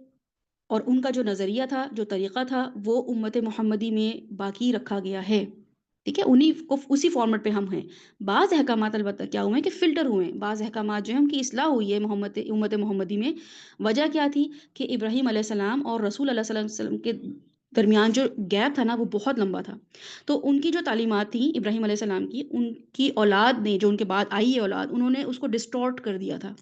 اور ان کا جو نظریہ تھا، جو طریقہ تھا، وہ امت محمدی میں باقی رکھا گیا ہے، ٹھیک ہے، انہی کو اسی فارمیٹ پہ ہم ہیں۔ بعض احکامات البتہ کیا ہوئے ہیں کہ فلٹر ہوئے ہیں، بعض احکامات جو ہیں ان کی اصلاح ہوئی ہے امت محمدی میں۔ وجہ کیا تھی کہ ابراہیم علیہ السلام اور رسول اللہ صلی اللہ علیہ وسلم کے درمیان جو گیپ تھا نا وہ بہت لمبا تھا، تو ان کی جو تعلیمات تھیں ابراہیم علیہ السلام کی، ان کی اولاد نے، جو ان کے بعد آئی ہے اولاد، انہوں نے اس کو ڈسٹورٹ کر دیا تھا۔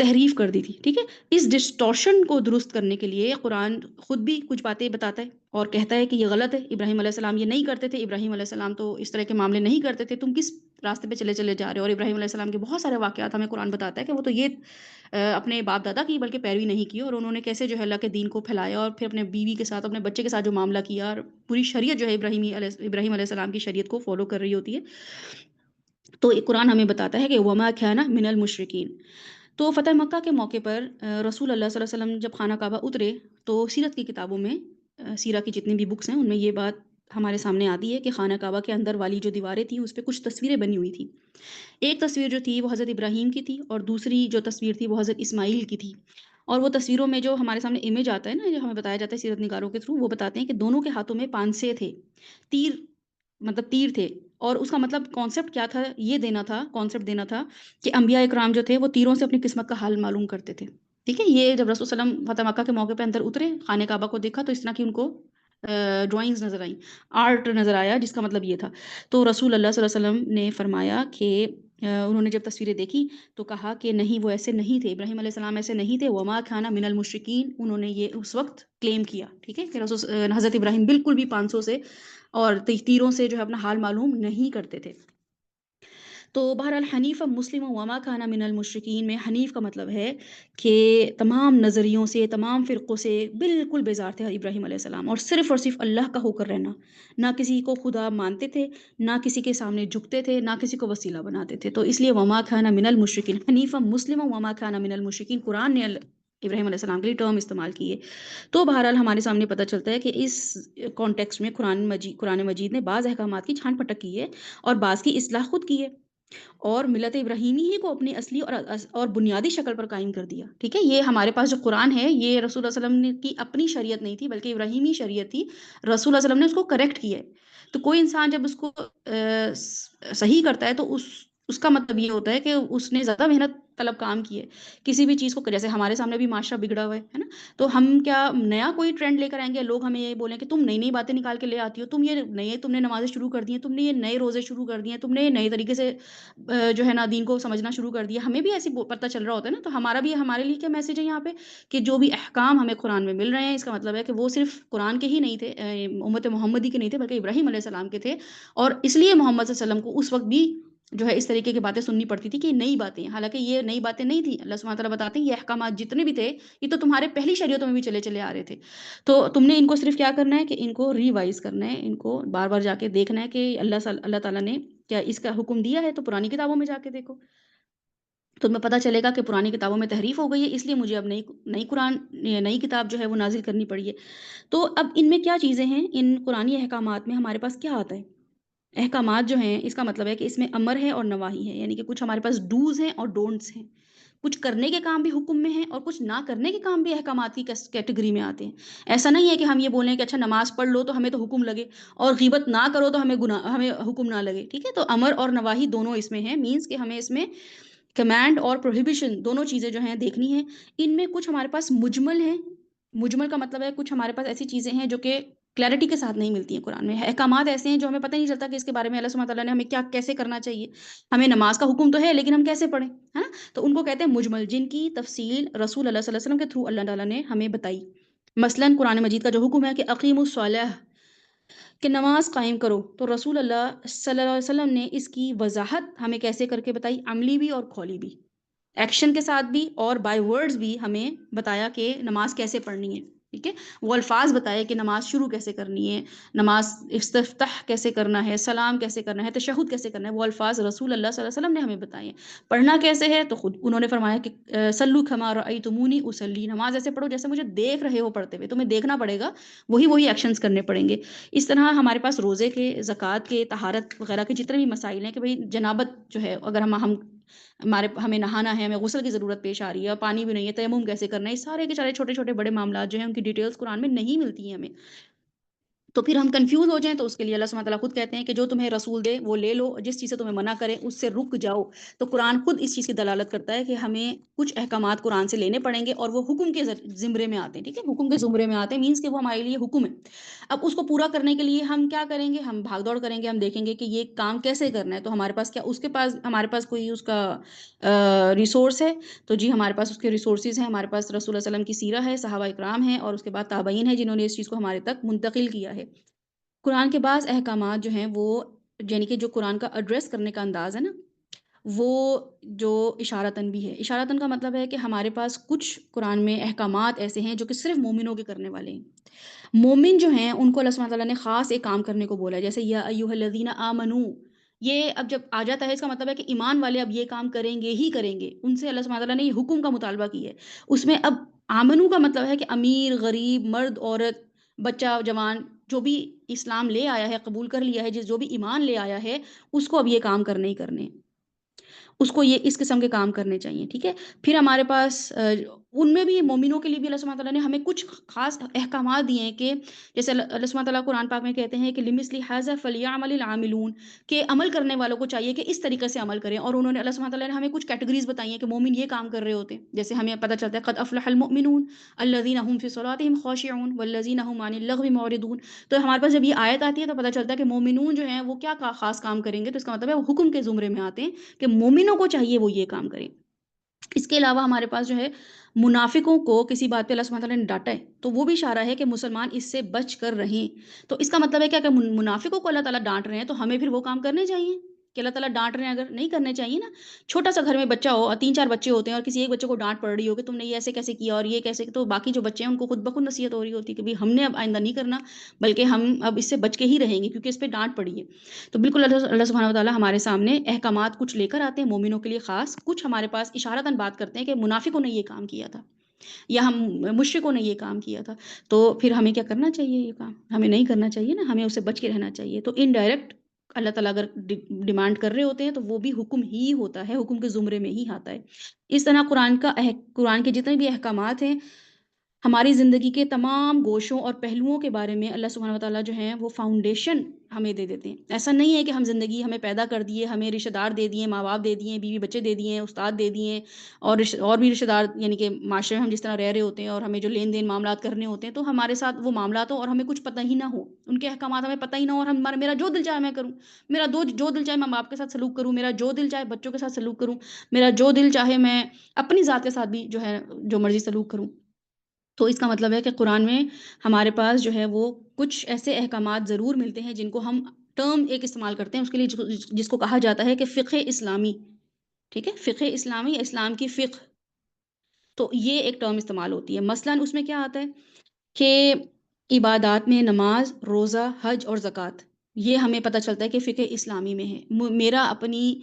تحریف کر دی تھی، ٹھیک ہے؟ اس ڈسٹورشن کو درست کرنے کے لیے قرآن خود بھی کچھ باتیں بتاتا ہے اور کہتا ہے کہ یہ غلط ہے، ابراہیم علیہ السلام یہ نہیں کرتے تھے، ابراہیم علیہ السلام تو اس طرح کے معاملے نہیں کرتے تھے، تم کس راستے پہ چلے چلے جا رہے ہو؟ اور ابراہیم علیہ السلام کے بہت سارے واقعات ہمیں قرآن بتاتا ہے کہ وہ تو یہ اپنے باپ دادا کی بلکہ پیروی نہیں کی، اور انہوں نے کیسے جو ہے اللہ کے دین کو پھیلایا اور پھر اپنے بیوی کے ساتھ اپنے بچے کے ساتھ جو معاملہ کیا، اور پوری شریعت جو ہے ابراہیم علیہ السلام کی شریعت کو فالو کر رہی ہوتی ہے۔ تو قرآن ہمیں بتاتا ہے کہ وما کھانا من المشرکین۔ تو فتح مکہ کے موقع پر رسول اللہ صلی اللہ علیہ وسلم جب خانہ کعبہ اترے تو سیرت کی کتابوں میں، سیرہ کی جتنی بھی بکس ہیں ان میں یہ بات ہمارے سامنے آتی ہے کہ خانہ کعبہ کے اندر والی جو دیواریں تھیں اس پہ کچھ تصویریں بنی ہوئی تھیں۔ ایک تصویر جو تھی وہ حضرت ابراہیم کی تھی، اور دوسری جو تصویر تھی وہ حضرت اسماعیل کی تھی۔ اور وہ تصویروں میں جو ہمارے سامنے امیج آتا ہے نا، جو ہمیں بتایا جاتا ہے سیرت نگاروں کے تھرو، وہ بتاتے ہیں کہ دونوں کے ہاتھوں میں پانسے تھے، تیر، مطلب تیر تھے۔ اور اس کا مطلب کانسیپٹ کیا تھا، یہ دینا تھا، کانسیپٹ دینا تھا کہ انبیاء اکرام جو تھے وہ تیروں سے اپنی قسمت کا حال معلوم کرتے تھے، ٹھیک ہے؟ یہ جب رسول صلی اللہ علیہ وسلم فتح مکہ کے موقع پہ اندر اترے، خانہ کعبہ کو دیکھا تو اس طرح کی ان کو ڈرائنگز نظر آئیں، آرٹ نظر آیا، جس کا مطلب یہ تھا۔ تو رسول اللہ صلی اللہ علیہ وسلم نے فرمایا کہ انہوں نے جب تصویریں دیکھی تو کہا کہ نہیں، وہ ایسے نہیں تھے، ابراہیم علیہ السلام ایسے نہیں تھے، وما کھانا من المشرکین، انہوں نے یہ اس وقت کلیم کیا، ٹھیک ہے، کہ حضرت ابراہیم بالکل بھی 500 سے اور تیروں سے جو ہے اپنا حال معلوم نہیں کرتے تھے۔ تو بہرحال حنیف مسلم وما کھانا من المشرکین میں حنیف کا مطلب ہے کہ تمام نظریوں سے، تمام فرقوں سے بالکل بیزار تھے ابراہیم علیہ السلام، اور صرف اللہ کا ہو کر رہنا، نہ کسی کو خدا مانتے تھے، نہ کسی کے سامنے جھکتے تھے، نہ کسی کو وسیلہ بناتے تھے۔ تو اس لیے وما کھانا من المشرکین، حنیف مسلم وما کھانا من المشرکین، قرآن نے ابراہیم علیہ السلام کے لیے ٹرم استعمال کی ہے۔ تو بہرحال ہمارے سامنے پتہ چلتا ہے کہ اس کانٹیکسٹ میں قرآن مجید نے بعض احکامات کی چھان پٹک کی ہے اور بعض کی اصلاح خود کی ہے، اور ملت ابراہیمی ہی کو اپنی اصلی اور بنیادی شکل پر قائم کر دیا، ٹھیک ہے؟ یہ ہمارے پاس جو قرآن ہے یہ رسول اللہ صلی اللہ علیہ وسلم کی اپنی شریعت نہیں تھی بلکہ ابراہیمی شریعت تھی، رسول اللہ صلی اللہ علیہ وسلم نے اس کو کریکٹ کیا ہے۔ تو کوئی انسان جب اس کو صحیح کرتا ہے تو اس کا مطلب یہ ہوتا ہے کہ اس نے زیادہ محنت طلب کام کی ہے کسی بھی چیز کو، جیسے ہمارے سامنے بھی معاشرہ بگڑا ہوا ہے نا، تو ہم کیا نیا کوئی ٹرینڈ لے کر آئیں گے؟ لوگ ہمیں یہ بولیں کہ تم نئی نئی باتیں نکال کے لے آتی ہو، تم نے نمازیں شروع کر دی ہیں، تم نے یہ نئے روزے شروع کر دیے ہیں، تم نے یہ نئے طریقے سے جو ہے نا دین کو سمجھنا شروع کر دیا۔ ہمیں بھی ایسی پتہ چل رہا ہوتا ہے نا، تو ہمارے لیے کیا میسج ہے یہاں پہ کہ جو بھی احکام ہمیں قرآن میں مل رہے ہیں، اس کا مطلب ہے کہ وہ صرف قرآن کے ہی نہیں تھے، امت محمدی کے نہیں تھے، بلکہ ابراہیم علیہ السلام کے تھے، اور اس لیے محمد صلی اللہ علیہ وسلم کو اس وقت بھی جو ہے اس طریقے کی باتیں سننی پڑتی تھی کہ نئی باتیں، حالانکہ یہ نئی باتیں نہیں تھیں۔ اللہ سبحانہ تعالیٰ بتاتے ہیں یہ احکامات جتنے بھی تھے یہ تو تمہارے پہلی شریعتوں میں بھی چلے چلے آ رہے تھے، تو تم نے ان کو صرف کیا کرنا ہے کہ ان کو ریوائز کرنا ہے، ان کو بار بار جا کے دیکھنا ہے کہ اللہ تعالیٰ نے کیا اس کا حکم دیا ہے، تو پرانی کتابوں میں جا کے دیکھو تو تمہیں پتہ چلے گا کہ پرانی کتابوں میں تحریف ہو گئی ہے، اس لیے مجھے اب نئی کتاب جو ہے وہ نازل کرنی پڑی ہے۔ تو اب ان میں کیا چیزیں ہیں، ان قرآنی احکامات میں ہمارے پاس کیا آتا ہے؟ احکامات جو ہیں اس کا مطلب ہے کہ اس میں امر ہے اور نواہی ہے، یعنی کہ کچھ ہمارے پاس ڈوز ہیں اور ڈونٹس ہیں، کچھ کرنے کے کام بھی حکم میں ہیں اور کچھ نہ کرنے کے کام بھی احکامات کی کیٹیگری میں آتے ہیں۔ ایسا نہیں ہے کہ ہم یہ بولیں کہ اچھا نماز پڑھ لو تو ہمیں تو حکم لگے، اور غیبت نہ کرو تو ہمیں حکم نہ لگے، ٹھیک ہے؟ تو امر اور نواہی دونوں اس میں ہیں، مینس کہ ہمیں اس میں کمانڈ اور پروہیبیشن دونوں چیزیں جو ہیں دیکھنی ہیں۔ ان میں کچھ ہمارے پاس مجمل ہیں، مجمل کا مطلب ہے کچھ ہمارے پاس ایسی چیزیں ہیں جو کہ کلیئرٹی کے ساتھ نہیں ملتی ہیں قرآن میں، احکامات ایسے ہیں جو ہمیں پتہ نہیں چلتا کہ اس کے بارے میں اللہ سبحانہ تعالیٰ نے ہمیں کیا کیسے کرنا چاہیے۔ ہمیں نماز کا حکم تو ہے لیکن ہم کیسے پڑھیں، ہے نا؟ تو ان کو کہتے ہیں مجمل، جن کی تفصیل رسول اللہ صلی اللہ علیہ وسلم کے تھرو اللہ تعالیٰ نے ہمیں بتائی۔ مثلاً قرآن مجید کا جو حکم ہے کہ اقیم الصلاۃ، کہ نماز قائم کرو، تو رسول اللہ صلی اللہ علیہ وسلم نے اس کی وضاحت ہمیں کیسے کر کے بتائی، عملی بھی اور قولی بھی، ایکشن کے ساتھ بھی اور بائی ورڈز بھی ہمیں بتایا کہ نماز کیسے پڑھنی ہے، ٹھیک ہے؟ وہ الفاظ بتائے کہ نماز شروع کیسے کرنی ہے، نماز استفتاح کیسے کرنا ہے، سلام کیسے کرنا ہے، تشہد کیسے کرنا ہے، وہ الفاظ رسول اللہ صلی اللہ علیہ وسلم نے ہمیں بتائے ہیں۔ پڑھنا کیسے ہے تو خود انہوں نے فرمایا کہ صلو کما رأیتمونی اصلی، نماز ایسے پڑھو جیسے مجھے دیکھ رہے ہو پڑھتے ہوئے، تمہیں دیکھنا پڑے گا، وہی ایکشنز کرنے پڑیں گے۔ اس طرح ہمارے پاس روزے کے، زکوٰۃ کے، طہارت وغیرہ کے جتنے بھی مسائل ہیں کہ بھئی جنابت جو ہے اگر ہمیں نہانا ہے، ہمیں غسل کی ضرورت پیش آ رہی ہے اور پانی بھی نہیں ہے، تیمم کیسے کرنا ہے، یہ سارے کے سارے چھوٹے چھوٹے بڑے معاملات جو ہیں ان کی ڈیٹیلز قرآن میں نہیں ملتی ہیں ہمیں۔ تو پھر ہم کنفیوز ہو جائیں تو اس کے لیے اللہ سبحانہ تعالیٰ خود کہتے ہیں کہ جو تمہیں رسول دے وہ لے لو، جس چیز سے تمہیں منع کرے اس سے رک جاؤ۔ تو قرآن خود اس چیز کی دلالت کرتا ہے کہ ہمیں کچھ احکامات قرآن سے لینے پڑیں گے، اور وہ حکم کے زمرے میں آتے ہیں، ٹھیک ہے، حکم کے زمرے میں آتے ہیں، مینس کہ وہ ہمارے لیے حکم ہے۔ اب اس کو پورا کرنے کے لیے ہم کیا کریں گے؟ ہم بھاگ دوڑ کریں گے، ہم دیکھیں گے کہ یہ کام کیسے کرنا ہے، تو ہمارے پاس کیا اس کے پاس ہمارے پاس کوئی اس کا ریسورس ہے؟ تو جی ہمارے پاس اس کے ریسورسز ہیں، ہمارے پاس رسول اللہ صلی اللہ علیہ وسلم کی سیرہ ہے، صحابہ اکرام ہیں، اور اس کے بعد تابعین ہیں جنہوں نے اس چیز کو ہمارے تک منتقل کیا ہے۔ قرآن کے بعض احکامات جو ہیں وہ، یعنی کہ جو قرآن کا ایڈریس کرنے کا انداز ہے نا، وہ جو اشارتاً بھی ہے، اشارتاً کا مطلب ہے کہ ہمارے پاس کچھ قرآن میں احکامات ایسے ہیں جو کہ صرف مومنوں کے کرنے والے ہیں۔ مومن جو ہیں ان کو اللہ سبحانہ تعالیٰ نے خاص ایک کام کرنے کو بولا ہے، جیسے یا ایھا الذین آمنو، یہ اب جب آ جاتا ہے اس کا مطلب ہے کہ ایمان والے اب یہ کام کریں گے ہی کریں گے، ان سے اللہ سبحانہ تعالیٰ نے یہ حکم کا مطالبہ کیا ہے۔ اس میں اب آمنو کا مطلب ہے کہ امیر غریب مرد عورت بچہ جوان جو بھی اسلام لے آیا ہے، قبول کر لیا ہے، جو بھی ایمان لے آیا ہے، اس کو اب یہ کام کرنے ہی کرنے ہیں، اس کو یہ اس قسم کے کام کرنے چاہیے، ٹھیک ہے۔ پھر ہمارے پاس ان میں بھی مومنوں کے لیے بھی اللہ سبحانہ تعالیٰ نے ہمیں کچھ خاص احکامات دیے ہیں کہ جیسے اللہ سبحانہ تعالیٰ قرآن پاک میں کہتے ہیں کہ لمثل ھذا فلیعمل العاملون، کہ عمل کرنے والوں کو چاہیے کہ اس طریقے سے عمل کریں، اور انہوں نے اللہ سبحانہ تعالیٰ نے ہمیں کچھ کیٹیگریز بتائی ہیں کہ مومن یہ کام کر رہے ہوتے ہیں، جیسے ہمیں پتہ چلتا ہے قد افلح المؤمنون الذین هم فی صلاتهم خاشعون والذین هم عن اللغو معرضون۔ تو ہمارے پاس جب یہ آیت آتی ہے تو پتہ چلتا ہے کہ مومنون جو ہیں وہ کیا خاص کام کریں گے، تو اس کا مطلب ہے وہ حکم کے زمرے میں آتے ہیں کہ مومنوں کو چاہیے وہ یہ کام کریں۔ اس کے علاوہ ہمارے پاس جو ہے منافقوں کو کسی بات پہ اللہ سبحانہ تعالیٰ نے ڈانٹا ہے، تو وہ بھی اشارہ ہے کہ مسلمان اس سے بچ کر رہیں۔ تو اس کا مطلب ہے کیا کہ منافقوں کو اللہ تعالیٰ ڈانٹ رہے ہیں تو ہمیں پھر وہ کام کرنے چاہیے کہ اللہ تعالیٰ ڈانٹ رہے ہیں، اگر نہیں کرنے چاہیے نا۔ چھوٹا سا گھر میں بچہ ہو اور 3 4 بچے ہوتے ہیں اور کسی ایک بچے کو ڈانٹ پڑ رہی ہو کہ تم نے یہ ایسے کیسے کیا اور یہ کیسے، تو باقی جو بچے ہیں ان کو خود بخود نصیحت ہو رہی ہوتی ہے کہ ہم نے اب آئندہ نہیں کرنا، بلکہ ہم اب اس سے بچ کے ہی رہیں گے کیونکہ اس پہ ڈانٹ پڑی ہے۔ تو بالکل اللہ سبحانہ وتعالیٰ ہمارے سامنے احکامات کچھ لے کر آتے ہیں مومنوں کے لیے خاص، کچھ ہمارے پاس اشارتاً بات کرتے ہیں کہ منافقوں نے یہ کام کیا تھا یا ہم مشرکوں نے یہ کام کیا تھا، تو پھر ہمیں کیا کرنا چاہیے؟ یہ کام ہمیں نہیں کرنا چاہیے نا، ہمیں اس سے بچ کے رہنا چاہیے۔ تو انڈائریکٹ اللہ تعالیٰ اگر ڈیمانڈ کر رہے ہوتے ہیں تو وہ بھی حکم ہی ہوتا ہے، حکم کے زمرے میں ہی آتا ہے۔ اس طرح قرآن کے جتنے بھی احکامات ہیں ہماری زندگی کے تمام گوشوں اور پہلوؤں کے بارے میں اللہ سبحانہ وتعالیٰ جو ہیں وہ فاؤنڈیشن ہمیں دے دیتے ہیں۔ ایسا نہیں ہے کہ ہم زندگی ہمیں پیدا کر دیے، ہمیں رشتہ دار دے دیے، ماں باپ دے دیے، بیوی بچے دے دیے، استاد دے دیے، اور بھی رشتہ دار، یعنی کہ معاشرے میں ہم جس طرح رہ رہے ہوتے ہیں اور ہمیں جو لین دین معاملات کرنے ہوتے ہیں تو ہمارے ساتھ وہ معاملات ہوں اور ہمیں کچھ پتہ ہی نہ ہو، ان کے احکامات ہمیں پتہ ہی نہ ہو، اور میرا جو دل چاہے میں کروں، جو دل چاہے میں ماں باپ کے ساتھ سلوک کروں، میرا جو دل چاہے بچوں کے ساتھ سلوک کروں، میرا جو دل چاہے میں اپنی ذات کے ساتھ بھی جو ہے جو مرضی سلوک کروں۔ تو اس کا مطلب ہے کہ قرآن میں ہمارے پاس جو ہے وہ کچھ ایسے احکامات ضرور ملتے ہیں جن کو ہم ٹرم ایک استعمال کرتے ہیں اس کے لیے، جس کو کہا جاتا ہے کہ فقہ اسلامی، ٹھیک ہے، فقہ اسلامی یا اسلام کی فقہ، تو یہ ایک ٹرم استعمال ہوتی ہے۔ مثلاً اس میں کیا آتا ہے کہ عبادات میں نماز، روزہ، حج اور زکوٰۃ، یہ ہمیں پتہ چلتا ہے کہ فقہ اسلامی میں ہے۔ میرا اپنی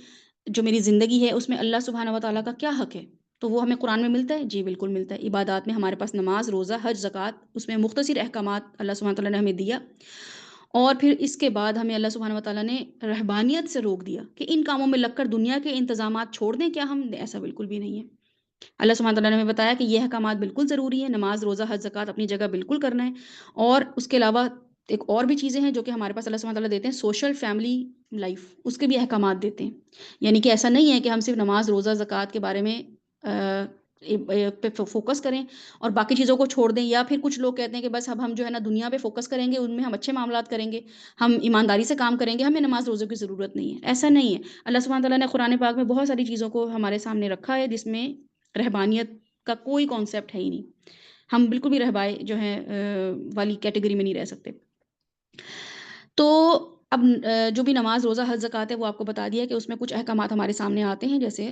جو میری زندگی ہے اس میں اللہ سبحانہ و تعالیٰ کا کیا حق ہے، تو وہ ہمیں قرآن میں ملتا ہے، جی بالکل ملتا ہے۔ عبادات میں ہمارے پاس نماز، روزہ، حج، زکوٰۃ، اس میں مختصر احکامات اللہ سبحانہ و تعالیٰ نے ہمیں دیا، اور پھر اس کے بعد ہمیں اللہ سبحانہ و تعالیٰ نے رہبانیت سے روک دیا کہ ان کاموں میں لگ کر دنیا کے انتظامات چھوڑ دیں، کیا ہم؟ ایسا بالکل بھی نہیں ہے۔ اللہ سبحانہ تعالیٰ نے ہمیں بتایا کہ یہ احکامات بالکل ضروری ہے، نماز، روزہ، حج، زکوٰۃ اپنی جگہ بالکل کرنا ہے، اور اس کے علاوہ ایک اور بھی چیزیں ہیں جو کہ ہمارے پاس اللہ سبحانہ تعالیٰ دیتے ہیں، سوشل فیملی لائف، اس کے بھی احکامات دیتے ہیں۔ یعنی کہ ایسا نہیں ہے کہ ہم صرف نماز، روزہ، زکوٰۃ کے بارے میں پہ فوکس کریں اور باقی چیزوں کو چھوڑ دیں، یا پھر کچھ لوگ کہتے ہیں کہ بس اب ہم جو ہے نا دنیا پہ فوکس کریں گے، ان میں ہم اچھے معاملات کریں گے، ہم ایمانداری سے کام کریں گے، ہمیں نماز روزوں کی ضرورت نہیں ہے۔ ایسا نہیں ہے، اللہ سبحانہ تعالیٰ نے قرآن پاک میں بہت ساری چیزوں کو ہمارے سامنے رکھا ہے جس میں رہبانیت کا کوئی کانسیپٹ ہے ہی نہیں، ہم بالکل بھی رہبائے جو ہے والی کیٹیگری میں نہیں رہ سکتے۔ تو اب جو بھی نماز، روزہ، حج، زکوٰۃ ہے وہ آپ کو بتا دیا کہ اس میں کچھ احکامات ہمارے سامنے آتے ہیں، جیسے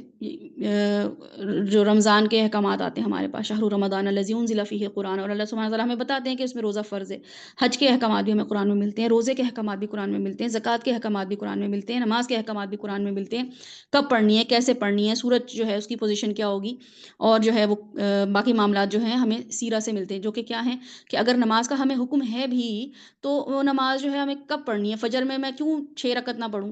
جو رمضان کے احکامات آتے ہیں ہمارے پاس، شہر رمضان الذی انزل فیہ القرآن، اور اللہ سبحانہ تعالیٰ ہمیں بتاتے ہیں کہ اس میں روزہ فرض ہے۔ حج کے احکامات بھی ہمیں قرآن میں ملتے ہیں، روزے کے احکامات بھی قرآن میں ملتے ہیں، زکوٰۃ کے احکامات بھی قرآن میں ملتے ہیں، نماز کے احکامات بھی قرآن میں ملتے ہیں، کب پڑھنی ہے، کیسے پڑھنی ہے، سورج جو ہے اس کی پوزیشن کیا ہوگی، اور جو ہے وہ باقی معاملات جو ہیں ہمیں سیرہ سے ملتے ہیں، جو کہ کیا ہیں کہ اگر نماز کا ہمیں حکم ہے بھی تو وہ نماز جو ہے ہمیں کب پڑھنی ہے، فجر میں کیوں 6 رکعت نہ پڑھوں،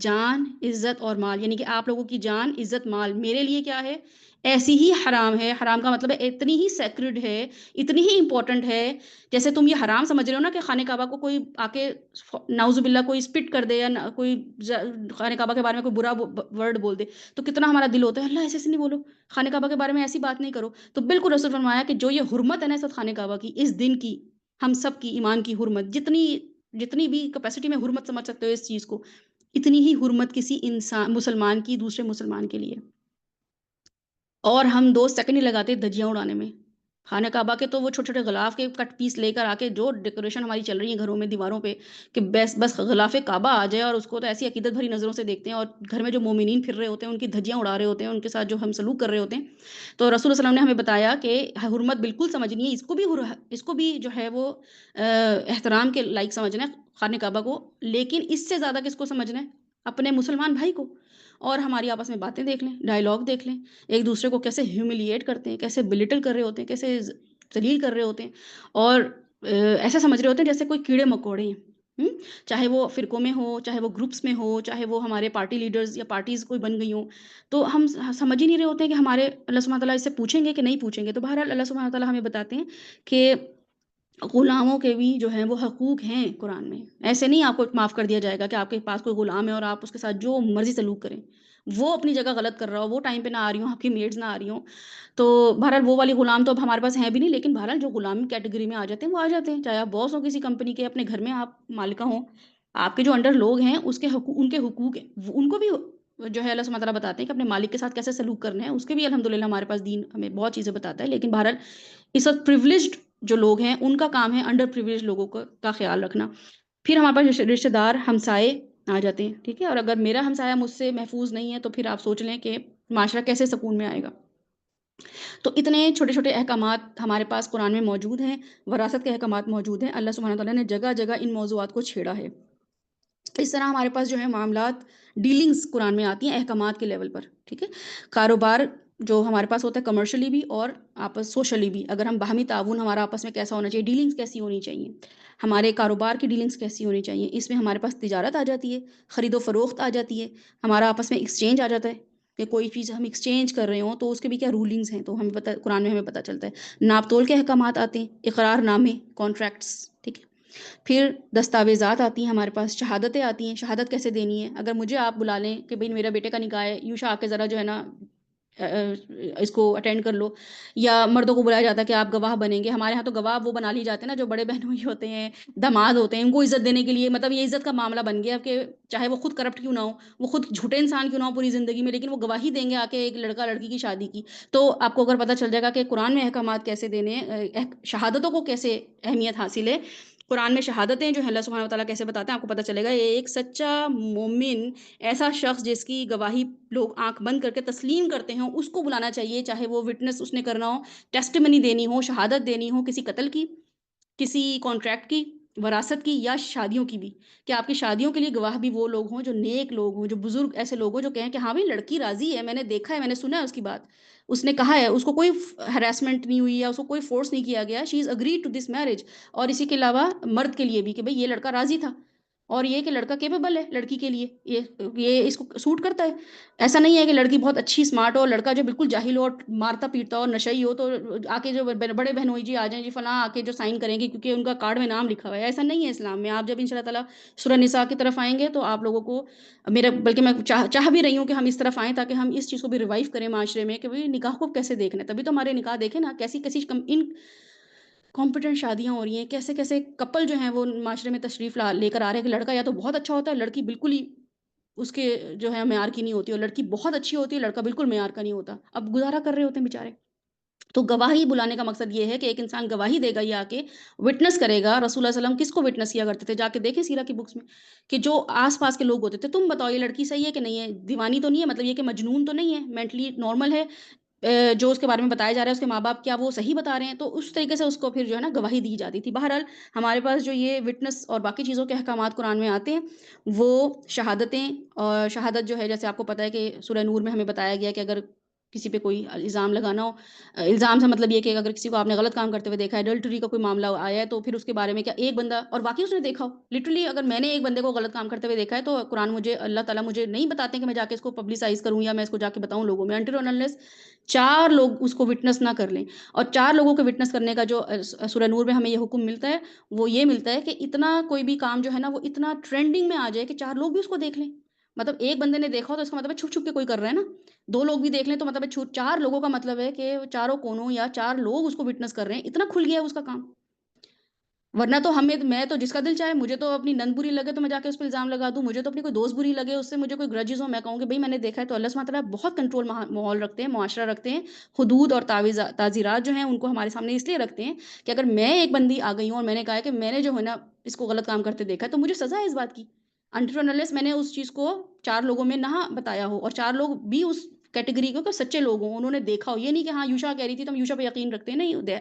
جان، عزت اور مال، یعنی کہ آپ لوگوں کی جان، عزت، مال میرے لیے کیا ہے؟ ایسی ہی حرام ہے۔ حرام کا مطلب ہے اتنی ہی سیکرڈ ہے، اتنی ہی امپورٹنٹ ہے، جیسے تم یہ حرام سمجھ رہے ہو نا کہ خانہ کعبہ کو کوئی آ کے نعوذ باللہ کوئی اسپٹ کر دے یا کوئی خانہ کعبہ کے بارے میں کوئی برا ورڈ بول دے تو کتنا ہمارا دل ہوتا ہے اللہ ایسے نہیں بولو، خانہ کعبہ کے بارے میں ایسی بات نہیں کرو۔ تو بالکل رسول فرمایا کہ جو یہ حرمت ہے نا اس وقت خانہ کعبہ کی، اس دن کی، ہم سب کی ایمان کی حرمت، جتنی جتنی بھی کیپیسٹی میں حرمت سمجھ سکتے ہو اس چیز کو، اتنی ہی حرمت کسی انسان مسلمان کی دوسرے مسلمان کے لیے۔ اور ہم 2 سیکنڈ نہیں لگاتے دھجیاں اڑانے میں۔ خانہ کعبہ کے تو وہ چھوٹے چھوٹے غلاف کے کٹ پیس لے کر آ کے جو ڈیکوریشن ہماری چل رہی ہے گھروں میں دیواروں پہ کہ بس غلاف کعبہ آ جائے اور اس کو تو ایسی عقیدت بھری نظروں سے دیکھتے ہیں، اور گھر میں جو مومنین پھر رہے ہوتے ہیں ان کی دھجیاں اڑا رہے ہوتے ہیں، ان کے ساتھ جو ہم سلوک کر رہے ہوتے ہیں۔ تو رسول اللہ صلی اللہ علیہ وسلم نے ہمیں بتایا کہ حرمت بالکل سمجھنی ہے، اس کو بھی جو ہے وہ احترام کے لائق سمجھنا ہے خانہ کعبہ کو، لیکن اس سے زیادہ کس کو سمجھنا ہے؟ اپنے مسلمان بھائی کو۔ اور ہماری آپس میں باتیں دیکھ لیں، ڈائلاگ دیکھ لیں، ایک دوسرے کو کیسے ہیوملیٹ کرتے ہیں، کیسے بلیٹل کر رہے ہوتے ہیں، کیسے ذلیل کر رہے ہوتے ہیں، اور ایسا سمجھ رہے ہوتے ہیں جیسے کوئی کیڑے مکوڑے ہیں۔ چاہے وہ فرقوں میں ہو، چاہے وہ گروپس میں ہو، چاہے وہ ہمارے پارٹی لیڈرز یا پارٹیز کوئی بن گئی ہوں، تو ہم سمجھ ہی نہیں رہے ہوتے ہیں کہ ہمارے اللہ سبحانہ تعالیٰ اس سے پوچھیں گے کہ نہیں پوچھیں گے۔ تو بہرحال اللہ سبحانہ تعالیٰ ہمیں بتاتے ہیں کہ غلاموں کے بھی جو ہیں وہ حقوق ہیں قرآن میں۔ ایسے نہیں آپ کو معاف کر دیا جائے گا کہ آپ کے پاس کوئی غلام ہے اور آپ اس کے ساتھ جو مرضی سلوک کریں، وہ اپنی جگہ غلط کر رہا ہو، وہ ٹائم پہ نہ آ رہی ہوں، آپ کی میڈز نہ آ رہی ہوں، تو بہرحال وہ والی غلام تو اب ہمارے پاس ہیں بھی نہیں، لیکن بہرحال جو غلامی کیٹیگری میں آ جاتے ہیں وہ آ جاتے ہیں، چاہے آپ باس ہوں کسی کمپنی کے، اپنے گھر میں آپ مالکہ ہوں، آپ کے جو انڈر لوگ ہیں ان کے حقوق ہیں، ان کو بھی جو ہے اللہ سبحانہ تعالیٰ بتاتے ہیں کہ اپنے مالک کے ساتھ کیسے سلوک کرنا ہے، اس کے بھی الحمدللہ ہمارے پاس دین ہمیں بہت چیزیں بتاتا ہے۔ لیکن بہرحال اس وقت پریولیجڈ جو لوگ ہیں ان کا کام ہے انڈر پریولیج لوگوں کا خیال رکھنا۔ پھر ہمارے پاس رشتہ دار ہمسائے آ جاتے ہیں، ٹھیک ہے، اور اگر میرا ہمسایہ مجھ سے محفوظ نہیں ہے تو پھر آپ سوچ لیں کہ معاشرہ کیسے سکون میں آئے گا۔ تو اتنے چھوٹے چھوٹے احکامات ہمارے پاس قرآن میں موجود ہیں، وراثت کے احکامات موجود ہیں، اللہ سبحانہ تعالیٰ نے جگہ جگہ ان موضوعات کو چھیڑا ہے۔ اس طرح ہمارے پاس جو ہے معاملات ڈیلنگز قرآن میں آتی ہیں احکامات کے لیول پر، ٹھیک ہے، کاروبار جو ہمارے پاس ہوتا ہے کمرشلی بھی اور آپس سوشلی بھی، اگر ہم باہمی تعاون ہمارا آپس میں کیسا ہونا چاہیے، ڈیلنگز کیسی ہونی چاہیے، ہمارے کاروبار کی ڈیلنگز کیسی ہونی چاہیے، اس میں ہمارے پاس تجارت آ جاتی ہے، خرید و فروخت آ جاتی ہے، ہمارا آپس میں ایکسچینج آ جاتا ہے کہ کوئی چیز ہم ایکسچینج کر رہے ہوں تو اس کے بھی کیا رولنگز ہیں، تو ہمیں پتہ قرآن میں ہمیں پتہ چلتا ہے، ناپ تول کے احکامات آتے ہیں، اقرار نامے، کانٹریکٹس، ٹھیک ہے، پھر دستاویزات آتی ہیں ہمارے پاس، شہادتیں آتی ہیں، شہادت کیسے دینی ہے، اگر مجھے آپ بلا لیں کہ بھئی میرا بیٹے کا نکاح ہے، یوشا آ کے ذرا جو ہے نا اس کو اٹینڈ کر لو، یا مردوں کو بلایا جاتا ہے کہ آپ گواہ بنیں گے، ہمارے ہاں تو گواہ وہ بنا لی جاتے ہیں نا جو بڑے بہنوئی ہوتے ہیں، داماد ہوتے ہیں، ان کو عزت دینے کے لیے، مطلب یہ عزت کا معاملہ بن گیا کہ چاہے وہ خود کرپٹ کیوں نہ ہو، وہ خود جھوٹے انسان کیوں نہ ہو پوری زندگی میں، لیکن وہ گواہی دیں گے آ کے ایک لڑکا لڑکی کی شادی کی۔ تو آپ کو اگر پتہ چل جائے گا کہ قرآن میں احکامات کیسے دینے ہیں، شہادتوں کو کیسے اہمیت حاصل ہے، قرآن میں شہادتیں جو ہے اللہ سبحانہ وتعالیٰ کیسے بتاتے ہیں، آپ کو پتہ چلے گا یہ ایک سچا مومن، ایسا شخص جس کی گواہی لوگ آنکھ بند کر کے تسلیم کرتے ہیں، اس کو بلانا چاہیے، چاہے وہ وٹنس اس نے کرنا ہو، ٹیسٹمنی دینی ہو، شہادت دینی ہو کسی قتل کی، کسی کانٹریکٹ کی، وراثت کی، یا شادیوں کی بھی، کہ آپ کی شادیوں کے لیے گواہ بھی وہ لوگ ہوں جو نیک لوگ ہوں، جو بزرگ ایسے لوگ ہوں جو کہیں کہ ہاں بھائی لڑکی راضی ہے، میں نے دیکھا ہے، میں نے سنا ہے اس کی بات، اس نے کہا ہے، اس کو کوئی ہراسمنٹ نہیں ہوئی یا اس کو کوئی فورس نہیں کیا گیا، شی از اگریڈ ٹو دس میرج۔ اور اسی کے علاوہ مرد کے لیے بھی کہ بھئی یہ لڑکا راضی تھا، اور یہ کہ لڑکا کیپیبل ہے لڑکی کے لیے، یہ اس کو سوٹ کرتا ہے۔ ایسا نہیں ہے کہ لڑکی بہت اچھی اسمارٹ ہو، لڑکا جو بالکل جاہل ہو اور مارتا پیٹتا ہو اور نشئی ہو تو آ کے جو بڑے بہنوئی جی آ جائیں جی فلاں آ کے جو سائن کریں گے کیونکہ ان کا کارڈ میں نام لکھا ہوا ہے، ایسا نہیں ہے اسلام میں۔ آپ جب ان شاء اللہ تعالیٰ سورہ نساء کی طرف آئیں گے تو آپ لوگوں کو میرا بلکہ میں چاہ بھی رہی ہوں کہ ہم اس طرف آئیں تاکہ ہم اس چیز کو بھی ریوائو کریں معاشرے میں کہ بھئی نکاح کو کیسے دیکھنا ہے، تبھی تو ہمارے نکاح دیکھیں نا کیسی کیسی ان کمپٹنٹ شادیاں ہو رہی ہیں، کیسے کیسے کپل جو ہیں وہ معاشرے میں تشریف لے کر آ رہے ہیں کہ لڑکا یا تو بہت اچھا ہوتا ہے، لڑکی بالکل ہی اس کے جو ہے معیار کی نہیں ہوتی، اور لڑکی بہت اچھی ہوتی ہے، لڑکا بالکل معیار کا نہیں ہوتا، اب گزارا کر رہے ہوتے ہیں بیچارے۔ تو گواہی بلانے کا مقصد یہ ہے کہ ایک انسان گواہی دے گا، یہ آ کے وٹنس کرے گا۔ رسول اللہ صلی اللہ علیہ وسلم کس کو وٹنس کیا کرتے تھے؟ جا کے دیکھیں سیرہ کی بکس میں کہ جو آس پاس کے لوگ ہوتے تھے، تم بتاؤ یہ لڑکی صحیح ہے کہ نہیں ہے، دیوانی تو نہیں ہے، مطلب یہ کہ مجنون تو نہیں ہے، مینٹلی نارمل ہے، جو اس کے بارے میں بتایا جا رہا ہے اس کے ماں باپ کیا وہ صحیح بتا رہے ہیں، تو اس طریقے سے اس کو پھر جو ہے نا گواہی دی جاتی تھی۔ بہرحال ہمارے پاس جو یہ وٹنس اور باقی چیزوں کے احکامات قرآن میں آتے ہیں وہ شہادتیں، اور شہادت جو ہے جیسے آپ کو پتہ ہے کہ سورہ نور میں ہمیں بتایا گیا کہ اگر کسی پہ کوئی الزام لگانا ہو، الزام سے مطلب یہ کہ اگر کسی کو آپ نے غلط کام کرتے ہوئے دیکھا ہے، ایڈلٹری کا کوئی معاملہ آیا ہے، تو پھر اس کے بارے میں کیا ایک بندہ اور واقعی اس نے دیکھا ہو، لٹرلی اگر میں نے ایک بندے کو غلط کام کرتے ہوئے دیکھا ہے تو قرآن مجھے اللہ تعالیٰ مجھے نہیں بتاتے کہ میں جا کے اس کو پبلسائز کروں یا میں اس کو جا کے بتاؤں لوگوں میں، انٹل انلیس 4 لوگ اس کو وٹنس نہ کر لیں۔ اور 4 لوگوں کے وٹنس کرنے کا جو سورہ نور میں ہمیں یہ حکم ملتا ہے، وہ یہ ملتا ہے کہ اتنا کوئی بھی کام جو ہے نا وہ اتنا ٹرینڈنگ میں آ جائے کہ 4 لوگ بھی اس کو دیکھ لیں۔ مطلب ایک بندے نے دیکھا ہو تو اس کا مطلب ہے چھپ چھپ کے کوئی کر رہا ہے نا، 2 لوگ بھی دیکھ لیں تو مطلب ہے 4 لوگوں کا مطلب ہے کہ چاروں کونوں یا 4 لوگ اس کو وٹنس کر رہے ہیں، اتنا کھل گیا ہے اس کا کام۔ ورنہ تو میں تو جس کا دل چاہے، مجھے تو اپنی نند بری لگے تو میں جا کے اس پہ الزام لگا دوں، مجھے تو اپنی کوئی دوست بری لگے اس سے مجھے کوئی گرجز ہو، میں کہوں کہ بھئی میں نے دیکھا ہے، تو اللہ سبحانہ تعالیٰ بہت کنٹرول ماحول رکھتے ہیں، معاشرہ رکھتے ہیں، حدود اور تعزیرات جو ہیں ان کو ہمارے سامنے اس لیے رکھتے ہیں کہ اگر میں ایک بندی آ گئی ہوں اور میں نے کہا ہے کہ میں نے جو ہے نا اس کو غلط کام کرتے دیکھا ہے تو مجھے سزا ہے اس بات کی، انٹل انلیس میں نے اس چیز کو 4 لوگوں میں نہ بتایا ہو اور 4 لوگ بھی اس کیٹیگری کو کہ سچے لوگ ہوں، انہوں نے دیکھا ہو، یہ نہیں کہ ہاں یوشا کہہ رہی تھی تو ہم یوشا پہ یقین رکھتے ہیں، نہیں،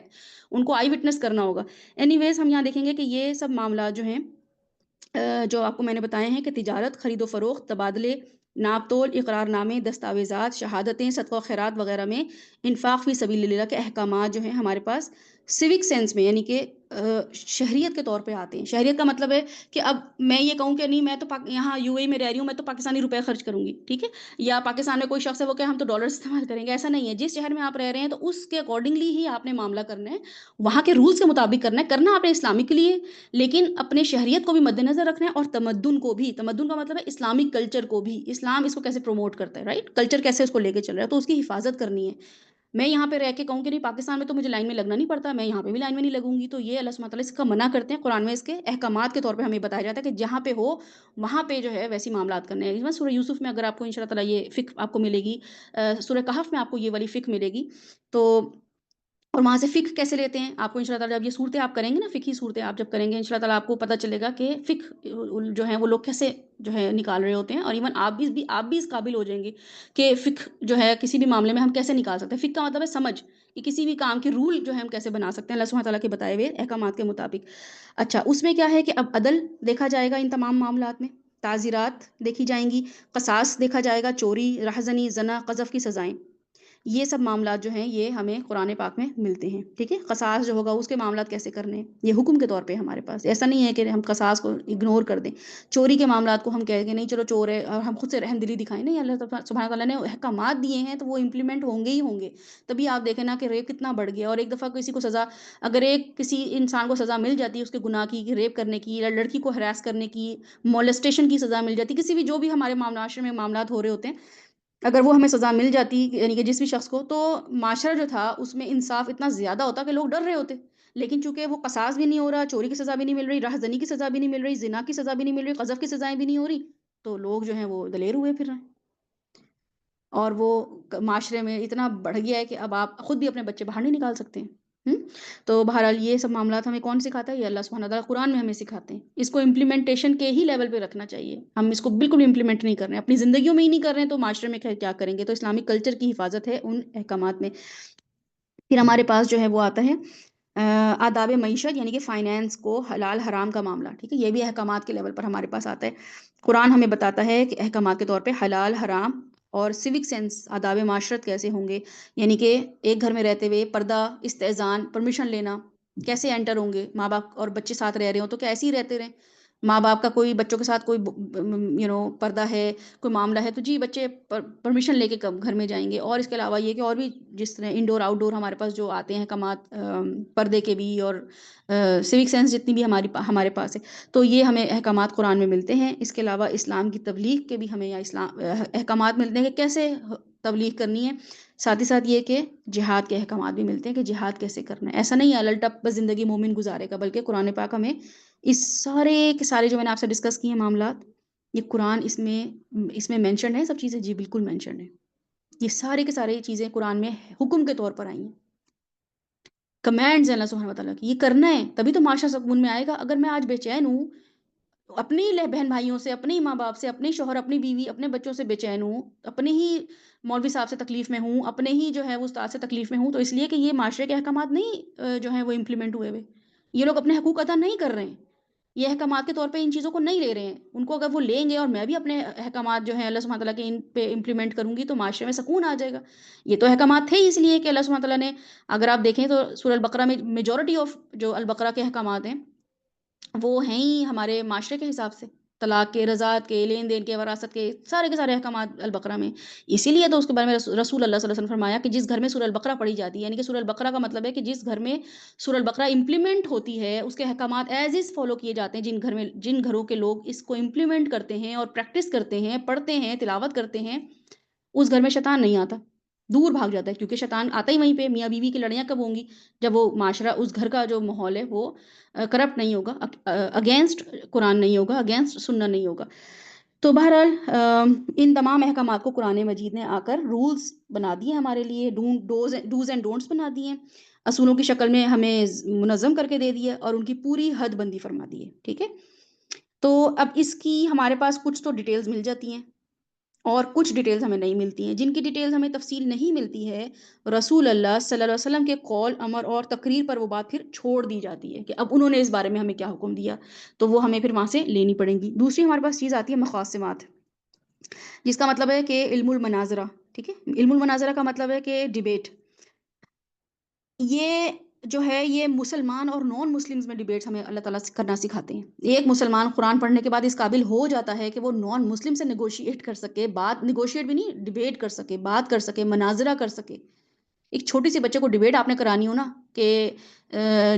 ان کو آئی وٹنس کرنا ہوگا۔ اینی ویز ہم یہاں دیکھیں گے کہ یہ سب معاملات جو ہیں جو آپ کو میں نے بتائے ہیں کہ تجارت، خرید و فروخت، تبادلے، ناپ تول، اقرار نامے، دستاویزات، شہادتیں، صدقہ و خیرات وغیرہ میں انفاق فی سبیل اللہ کے احکامات جو ہیں ہمارے پاس سیوک سینس میں یعنی کہ شہریت کے طور پہ آتے ہیں۔ شہریت کا مطلب ہے کہ اب میں یہ کہوں کہ نہیں میں تو یہاں یو اے میں رہ رہی ہوں، میں تو پاکستانی روپے خرچ کروں گی، ٹھیک ہے، یا پاکستان میں کوئی شخص ہے وہ کہ ہم تو ڈالر استعمال کریں گے، ایسا نہیں ہے۔ جس شہر میں آپ رہ رہے ہیں تو اس کے اکارڈنگلی ہی آپ نے معاملہ کرنا ہے، وہاں کے رولز کے مطابق کرنا ہے، کرنا آپ نے اسلامک کے لیے، لیکن اپنے شہریت کو بھی مد نظر رکھنا ہے اور تمدن کو بھی، تمدن کا مطلب ہے اسلامک کلچر کو بھی، اسلام اس کو کیسے پروموٹ کرتا ہے، رائٹ، کلچر کیسے اس کو لے کے چل رہا ہے، تو اس کی حفاظت کرنی ہے۔ میں یہاں پہ رہ کے کہوں کہ نہیں پاکستان میں تو مجھے لائن میں لگنا نہیں پڑتا، میں یہاں پہ بھی لائن میں نہیں لگوں گی، تو یہ اللہ سبحانہ تعالیٰ اس کا منع کرتے ہیں، قرآن میں اس کے احکامات کے طور پہ ہمیں بتایا جاتا ہے کہ جہاں پہ ہو وہاں پہ جو ہے ویسی معاملات کرنے ہیں۔ ایون سورہ یوسف میں اگر آپ کو ان شاء اللہ تعالیٰ یہ فقہ آپ کو ملے گی، سورہ کہف میں آپ کو یہ والی فقہ ملے گی، تو اور وہاں سے فقہ کیسے لیتے ہیں آپ کو ان شاء اللہ تعالیٰ جب یہ صورتیں آپ کریں گے نا، فقہی صورتیں آپ جب کریں گے ان شاء اللہ تعالیٰ آپ کو پتہ چلے گا کہ فقہ جو ہیں وہ لوگ کیسے جو ہے نکال رہے ہوتے ہیں، اور ایون آپ بھی اس قابل ہو جائیں گے کہ فقہ جو ہے کسی بھی معاملے میں ہم کیسے نکال سکتے ہیں۔ فقہ کا مطلب ہے سمجھ، کہ کسی بھی کام کے رول جو ہے ہم کیسے بنا سکتے ہیں اللہ سبحانہ تعالیٰ کے بتائے ہوئے احکامات کے مطابق۔ اچھا، اس میں کیا ہے کہ اب عدل دیکھا جائے گا ان تمام معاملات میں، تعزیرات دیکھی جائیں گی، قصاص دیکھا جائے گا، چوری، رہزنی، زنا، قذف کی سزائیں، یہ سب معاملات جو ہیں یہ ہمیں قرآن پاک میں ملتے ہیں، ٹھیک ہے۔ قصاص جو ہوگا اس کے معاملات کیسے کرنے ہیں یہ حکم کے طور پہ ہمارے پاس، ایسا نہیں ہے کہ ہم قصاص کو اگنور کر دیں۔ چوری کے معاملات کو ہم کہیں گے نہیں چلو چور ہے اور ہم خود سے رحم دلی دکھائیں، نہیں، اللہ سبحانہ تعالیٰ نے احکامات دیے ہیں تو وہ امپلیمنٹ ہوں گے ہی ہوں گے، تبھی آپ دیکھیں نا کہ ریپ کتنا بڑھ گیا، اور ایک دفعہ کسی کو سزا، اگر کسی انسان کو سزا مل جاتی ہے اس کے گناہ کی، ریپ کرنے کی یا لڑکی کو ہراس کرنے کی، مولسٹیشن کی سزا مل جاتی، کسی بھی جو بھی ہمارے معاشرے میں معاملات ہو رہے ہوتے ہیں، اگر وہ ہمیں سزا مل جاتی یعنی کہ جس بھی شخص کو، تو معاشرہ جو تھا اس میں انصاف اتنا زیادہ ہوتا کہ لوگ ڈر رہے ہوتے، لیکن چونکہ وہ قصاص بھی نہیں ہو رہا، چوری کی سزا بھی نہیں مل رہی، رہزنی کی سزا بھی نہیں مل رہی، زنا کی سزا بھی نہیں مل رہی، قذف کی سزائیں بھی نہیں ہو رہی، تو لوگ جو ہیں وہ دلیر ہوئے پھر رہے ہیں، اور وہ معاشرے میں اتنا بڑھ گیا ہے کہ اب آپ خود بھی اپنے بچے باہر نہیں نکال سکتے ہیں۔ تو بہرحال یہ سب معاملات ہمیں کون سکھاتا ہے؟ یہ اللہ سبحانہ تعالیٰ قرآن میں ہمیں سکھاتے ہیں، اس کو امپلیمنٹیشن کے ہی لیول پہ رکھنا چاہیے، ہم اس کو بالکل امپلیمنٹ نہیں کر رہے ہیں، اپنی زندگیوں میں ہی نہیں کر رہے ہیں تو معاشرے میں کیا کریں گے؟ تو اسلامک کلچر کی حفاظت ہے ان احکامات میں۔ پھر ہمارے پاس جو ہے وہ آتا ہے آداب معیشت یعنی کہ فائنینس کو حلال حرام کا معاملہ، ٹھیک ہے، یہ بھی احکامات کے لیول پر ہمارے پاس آتا ہے۔ قرآن ہمیں بتاتا ہے کہ احکامات کے طور پہ حلال حرام اور سیوک سینس، آداب معاشرت کیسے ہوں گے، یعنی کہ ایک گھر میں رہتے ہوئے پردہ، استئذان، پرمیشن لینا، کیسے انٹر ہوں گے، ماں باپ اور بچے ساتھ رہ رہے ہوں تو کیا ایسے ہی رہتے رہیں، ماں باپ کا کوئی بچوں کے ساتھ کوئی پردہ ہے، کوئی معاملہ ہے تو جی بچے پرمیشن لے کے گھر میں جائیں گے، اور اس کے علاوہ یہ کہ اور بھی جس طرح انڈور آؤٹ ڈور ہمارے پاس جو آتے ہیں احکامات پردے کے بھی اور سیوک سینس جتنی بھی ہمارے پاس ہے، تو یہ ہمیں احکامات قرآن میں ملتے ہیں۔ اس کے علاوہ اسلام کی تبلیغ کے بھی ہمیں یا اسلام احکامات ملتے ہیں کہ کیسے تبلیغ کرنی ہے، ساتھ ہی ساتھ یہ کہ جہاد کے احکامات بھی ملتے ہیں کہ جہاد کیسے کرنا ہے، ایسا نہیں ہے الٹا زندگی مومن گزارے گا، بلکہ قرآن پاک ہمیں اس سارے کے سارے جو میں نے آپ سے ڈسکس کیے ہیں معاملات، یہ قرآن اس میں مینشن ہے سب چیزیں، جی بالکل مینشن ہے، یہ سارے کے سارے چیزیں قرآن میں حکم کے طور پر آئی ہیں، کمانڈز ہیں اللہ سبحانہ وتعالیٰ کی، یہ کرنا ہے تبھی تو معاشرہ سکون میں آئے گا۔ اگر میں آج بے چین ہوں اپنی بہن بھائیوں سے، اپنے ماں باپ سے، اپنے شوہر، اپنی بیوی، اپنے بچوں سے بے چین ہوں، اپنے ہی مولوی صاحب سے تکلیف میں ہوں، اپنے ہی جو ہے وہ استاد سے تکلیف میں ہوں، تو اس لیے کہ یہ معاشرے کے احکامات نہیں جو ہیں وہ امپلیمنٹ ہوئے ہوئے، یہ لوگ اپنے حقوق ادا نہیں کر رہے ہیں، یہ احکامات کے طور پہ ان چیزوں کو نہیں لے رہے ہیں، ان کو اگر وہ لیں گے اور میں بھی اپنے احکامات جو ہیں اللہ سبحانہ تعالیٰ کے ان پہ امپلیمنٹ کروں گی تو معاشرے میں سکون آ جائے گا۔ یہ تو احکامات تھے ہی اس لیے کہ اللہ سبحانہ تعالیٰ نے، اگر آپ دیکھیں تو سورہ البقرہ میں میجورٹی آف جو البقرہ کے احکامات ہیں وہ ہیں ہی ہمارے معاشرے کے حساب سے، طلاق کے، رضاعت کے، لین دین کے، وراثت کے سارے احکامات البقرہ میں۔ اسی لیے تو اس کے بارے میں رسول اللہ صلی اللہ علیہ وسلم نے فرمایا کہ جس گھر میں سورہ البقرہ پڑھی جاتی ہے، یعنی کہ سورہ البقرہ کا مطلب ہے کہ جس گھر میں سورہ البقرہ امپلیمنٹ ہوتی ہے، اس کے احکامات ایز از فالو کیے جاتے ہیں، جن گھروں کے لوگ اس کو امپلیمنٹ کرتے ہیں اور پریکٹس کرتے ہیں، پڑھتے ہیں، تلاوت کرتے ہیں، اس گھر میں شیطان نہیں آتا، دور بھاگ جاتا ہے، کیونکہ شیطان آتا ہی وہیں پہ۔ میاں بیوی کی لڑائیاں کب ہوں گی؟ جب وہ معاشرہ، اس گھر کا جو ماحول ہے وہ کرپٹ نہیں ہوگا، اگینسٹ قرآن نہیں ہوگا، اگینسٹ سننا نہیں ہوگا۔ تو بہرحال ان تمام احکامات کو قرآن مجید نے آ کر رولز بنا دیے ہمارے لیے، ڈوز اینڈ ڈونٹس بنا دیے، اصولوں کی شکل میں ہمیں منظم کر کے دے دیے اور ان کی پوری حد بندی فرما دی ہے، ٹھیک ہے؟ تو اب اس کی ہمارے پاس کچھ تو ڈیٹیلز مل جاتی ہیں اور کچھ ڈیٹیلز ہمیں نہیں ملتی ہیں۔ جن کی ڈیٹیلز ہمیں تفصیل نہیں ملتی ہے، رسول اللہ صلی اللہ علیہ وسلم کے قول، امر اور تقریر پر وہ بات پھر چھوڑ دی جاتی ہے کہ اب انہوں نے اس بارے میں ہمیں کیا حکم دیا، تو وہ ہمیں پھر وہاں سے لینی پڑیں گی۔ دوسری ہمارے پاس چیز آتی ہے مقاسمات، جس کا مطلب ہے کہ علم المناظرہ، ٹھیک ہے؟ علم المناظرہ کا مطلب ہے کہ ڈیبیٹ۔ یہ جو ہے یہ مسلمان اور نان مسلمز میں ڈیبیٹس ہمیں اللہ تعالیٰ کرنا سکھاتے ہیں۔ ایک مسلمان قرآن پڑھنے کے بعد اس قابل ہو جاتا ہے کہ وہ نان مسلم سے نیگوشیٹ کر سکے، بات نیگوشیٹ بھی نہیں، ڈیبیٹ کر سکے، بات کر سکے، مناظرہ کر سکے۔ ایک چھوٹی سی بچے کو ڈیبیٹ آپ نے کرانی ہو نا کہ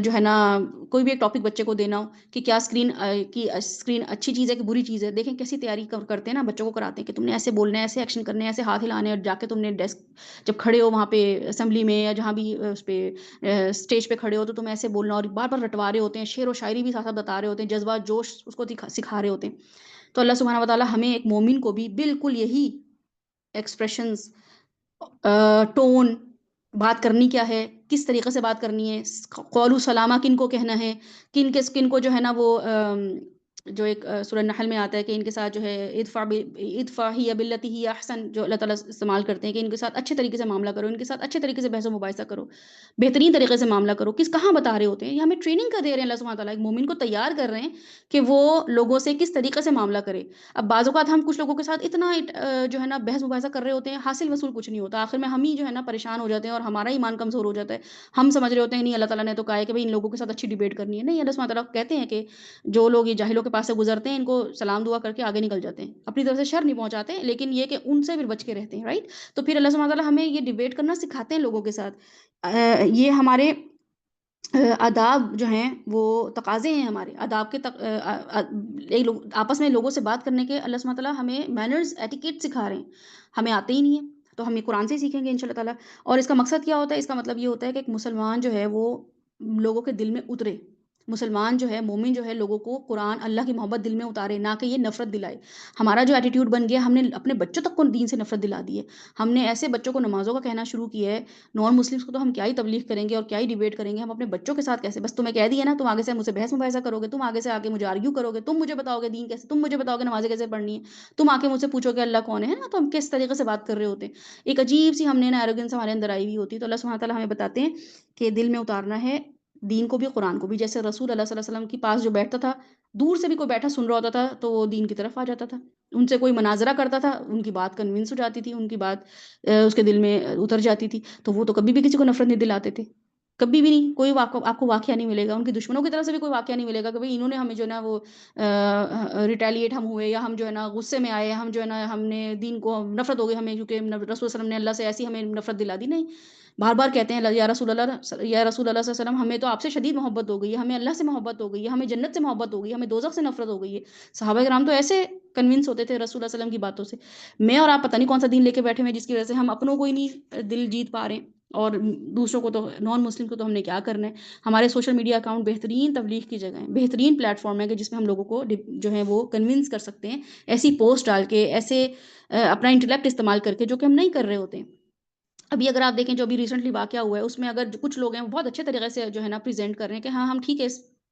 جو ہے نا کوئی بھی ایک ٹاپک بچے کو دینا ہو کہ کیا اسکرین اچھی چیز ہے کہ بری چیز ہے، دیکھیں کیسی تیاری کرتے ہیں نا، بچوں کو کراتے ہیں کہ تم نے ایسے بولنا ہے، ایسے ایکشن کرنے ہیں، ایسے ہاتھ ہلانے ہیں، اور جا کے تم نے ڈیسک جب کھڑے ہو وہاں پہ اسمبلی میں یا جہاں بھی اس پہ اسٹیج پہ کھڑے ہو تو تم ایسے بولنا، اور بار بار رٹوا رہے ہوتے ہیں، شعر و شاعری بھی ساتھ ساتھ بتا رہے ہوتے ہیں، جذبات جوش اس کو سکھا رہے ہوتے ہیں۔ تو اللہ سبحانہ و تعالیٰ ہمیں ایک مومن کو بھی بالکل یہی ایکسپریشنز، ٹون، بات کرنی کیا ہے، کس طریقے سے بات کرنی ہے، قول و سلامہ کن کو کہنا ہے، کن کو جو ہے نا وہ جو ایک سورہ نحل میں آتا ہے کہ ان کے ساتھ جو ہے ادفع ہی باللتی ہی احسن، جو اللہ تعالیٰ استعمال کرتے ہیں کہ ان کے ساتھ اچھے طریقے سے معاملہ کرو، ان کے ساتھ اچھے طریقے سے بحث و مباحثہ کرو، بہترین طریقے سے معاملہ کرو، کہاں بتا رہے ہوتے ہیں، یہ ہمیں ٹریننگ کا دے رہے ہیں اللہ سبحانہ تعالیٰ، ایک مومن کو تیار کر رہے ہیں کہ وہ لوگوں سے کس طریقے سے معاملہ کرے۔ اب بعض اوقات ہم کچھ لوگوں کے ساتھ اتنا جو ہے نا بحث مباحثہ کر رہے ہوتے ہیں، حاصل وصول کچھ نہیں ہوتا، آخر میں ہم ہی جو ہے نا پریشان ہو جاتے ہیں اور ہمارا ایمان کمزور ہو جاتا ہے۔ ہم سمجھ رہے ہوتے ہیں نہیں اللہ تعالیٰ نے تو کہا ہے کہ بھئی ان لوگوں کے ساتھ اچھی ڈیبیٹ کرنی ہے، نہیں، اللہ سبحانہ تعالیٰ کہتے ہیں کہ جو لوگ یہ جاہلوں کے پاس سے گزرتے ہیں ان کو سلام دعا کر کے آگے نکل جاتے ہیں، اپنی طرف سے شر نہیں پہنچاتے، لیکن یہ کہ ان سے پھر بچ کے رہتے ہیں، رائٹ؟ تو پھر اللہ سبحانہ تعالیٰ ہمیں یہ ڈیبیٹ کرنا سکھاتے ہیں لوگوں کے ساتھ۔ یہ ہمارے آداب جو ہیں وہ تقاضے ہیں، ہمارے آداب کے آپس میں لوگوں سے بات کرنے کے اللہ سبحانہ تعالیٰ ہمیں مینرز، ایٹیکیٹ سکھا رہے ہیں، ہمیں آتے ہی نہیں ہیں، تو ہم یہ قرآن سے ہی سیکھیں گے انشاءاللہ تعالیٰ۔ اور اس کا مقصد کیا ہوتا ہے؟ اس کا مطلب یہ ہوتا ہے کہ ایک مسلمان جو ہے وہ لوگوں کے دل میں اترے، مسلمان جو ہے، مومن جو ہے، لوگوں کو قرآن، اللہ کی محبت دل میں اتارے، نہ کہ یہ نفرت دلائے۔ ہمارا جو ایٹیٹیوڈ بن گیا، ہم نے اپنے بچوں تک کو دین سے نفرت دلا دی ہے، ہم نے ایسے بچوں کو نمازوں کا کہنا شروع کیا ہے، نان مسلمس کو تو ہم کیا ہی تبلیغ کریں گے اور کیا ہی ڈیبیٹ کریں گے، ہم اپنے بچوں کے ساتھ کیسے؟ بس تمہیں کہہ دیا نا، تم آگے سے مجھ سے بحث مباحثہ کرو گے، تم آگے سے آگے مجھے آرگیو کرو گے، تم مجھے بتاؤ گے دین کیسے، تم مجھے بتاؤ گے نمازیں کیسے پڑھنی ہے، تم آ کے مجھ سے پوچھو کہ اللہ کون ہے نا، تو ہم کس طریقے سے بات کر رہے ہوتے ہیں، ایک عجیب سی ہم نے نا ایروگنس ہمارے اندر آئی ہوئی ہوتی ہے۔ تو اللہ سبحانہ تعالیٰ ہمیں بتاتے ہیں کہ دل میں اتارنا ہے دین کو بھی، قرآن کو بھی، جیسے رسول اللہ صلی اللہ علیہ وسلم کے پاس جو بیٹھتا تھا، دور سے بھی کوئی بیٹھا سن رہا ہوتا تھا تو وہ دین کی طرف آ جاتا تھا، ان سے کوئی مناظرہ کرتا تھا، ان کی بات کنونس ہو جاتی تھی، ان کی بات اس کے دل میں اتر جاتی تھی، تو وہ تو کبھی بھی کسی کو نفرت نہیں دلاتے تھے، کبھی بھی نہیں، کوئی آپ کو واقعہ نہیں ملے گا، ان کی دشمنوں کی طرف سے بھی کوئی واقعہ نہیں ملے گا کہ بھئی انہوں نے ہمیں جو ہے نا وہ ریٹیلیٹ ہم ہوئے، یا ہم جو ہے نا غصے میں آئے، ہم جو ہے نا ہم نے دین کو نفرت ہو گئی ہمیں کیونکہ رسول صلی اللہ علیہ وسلم نے اللہ سے ایسی ہمیں نفرت دلا دی، نہیں، بار بار کہتے ہیں یا رسول اللہ، یا رسول اللہ صلی اللہ علیہ وسلم، ہمیں تو آپ سے شدید محبت ہو گئی ہے، ہمیں اللہ سے محبت ہو گئی ہے، ہمیں جنت سے محبت ہو گئی ہے، ہمیں دوزخ سے نفرت ہو گئی ہے۔ صحابہ کرام تو ایسے کنونس ہوتے تھے رسول اللہ صلی اللہ علیہ وسلم کی باتوں سے۔ میں اور آپ پتہ نہیں کون سا دین لے کے بیٹھے ہوئے جس کی وجہ سے ہم اپنوں کو ہی نہیں دل جیت پا رہے ہیں، اور دوسروں کو تو، نان مسلم کو تو ہم نے کیا کرنا ہے۔ ہمارے سوشل میڈیا اکاؤنٹ بہترین تبلیغ کی جگہ ہیں، بہترین پلیٹ فارم ہے کہ جس میں ہم لوگوں کو جو ہے وہ کنونس کر سکتے ہیں، ایسی پوسٹ ڈال کے، ایسے اپنا انٹلیکٹ استعمال کر کے، جو کہ ہم نہیں کر رہے ہوتے ہیں۔ ابھی اگر آپ دیکھیں جو ابھی ریسنٹلی واقعہ ہوا ہے، اس میں اگر کچھ لوگ ہیں وہ بہت اچھے طریقے سے جو ہے نا پریزنٹ کر رہے ہیں کہ ہاں ہم ٹھیک ہے،